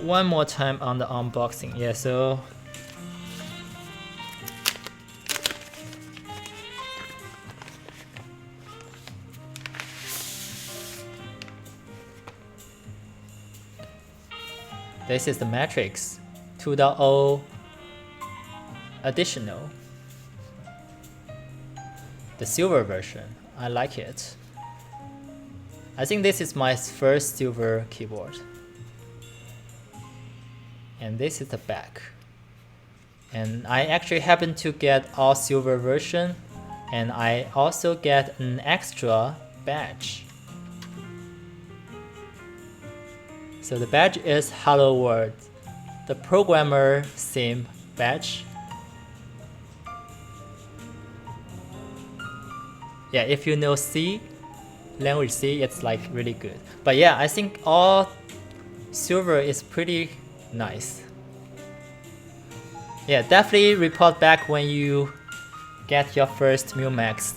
One more time on the unboxing. Yeah, so this is the matrix 2.0 additional, the silver version. I like it. I think this is my first silver keyboard. And this is the back. And I actually happen to get all silver version, and I also get an extra badge. So the badge is Hello World, the programmer theme badge. Yeah, if you know C, language C, it's like really good. But yeah, I think all silver is pretty nice. Yeah, definitely report back when you get your first Max.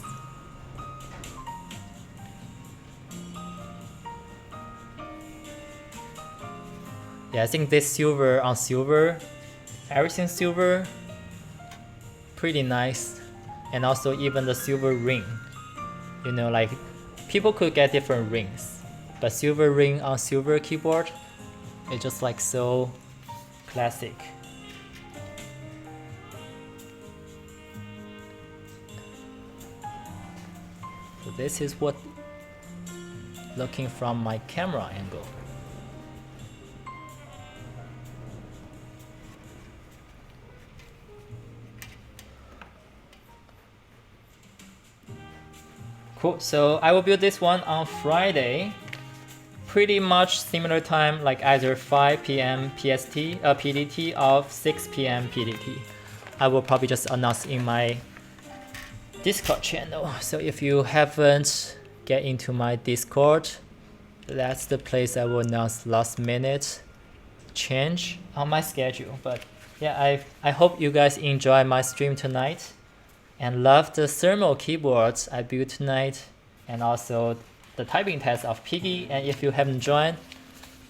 Yeah, I think this silver on silver, everything silver, pretty nice. And also even the silver ring. You know, like people could get different rings, but silver ring on silver keyboard, it's just like so classic. So this is what looking from my camera angle. Cool, so I will build this one on Friday. Pretty much similar time, like either 5 p.m. PDT or 6 p.m. PDT. I will probably just announce in my Discord channel. So if you haven't get into my Discord, that's the place I will announce last minute change on my schedule. But yeah, I hope you guys enjoy my stream tonight and love the thermal keyboards I built tonight, and also the typing test of Piggy. And if you haven't joined,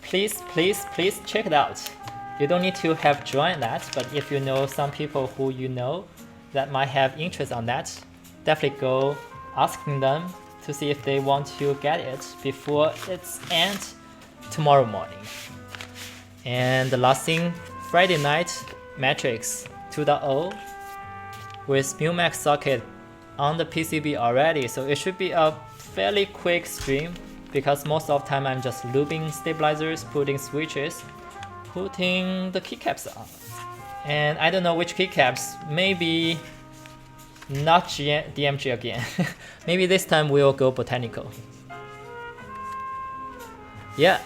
please check it out. You don't need to have joined that, but if you know some people who you know that might have interest on that, definitely go asking them to see if they want to get it before it's end tomorrow morning. And the last thing, Friday night, Matrix 2.0 with Max socket on the PCB already, so it should be a fairly quick stream because most of the time I'm just lubing stabilizers, putting switches. putting the keycaps on. And I don't know which keycaps, maybe not DMG again. Maybe this time we'll go botanical. Yeah,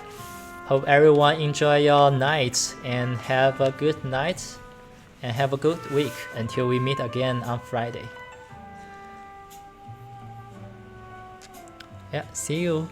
hope everyone enjoy your night and have a good night and have a good week until we meet again on Friday. Yeah, see you.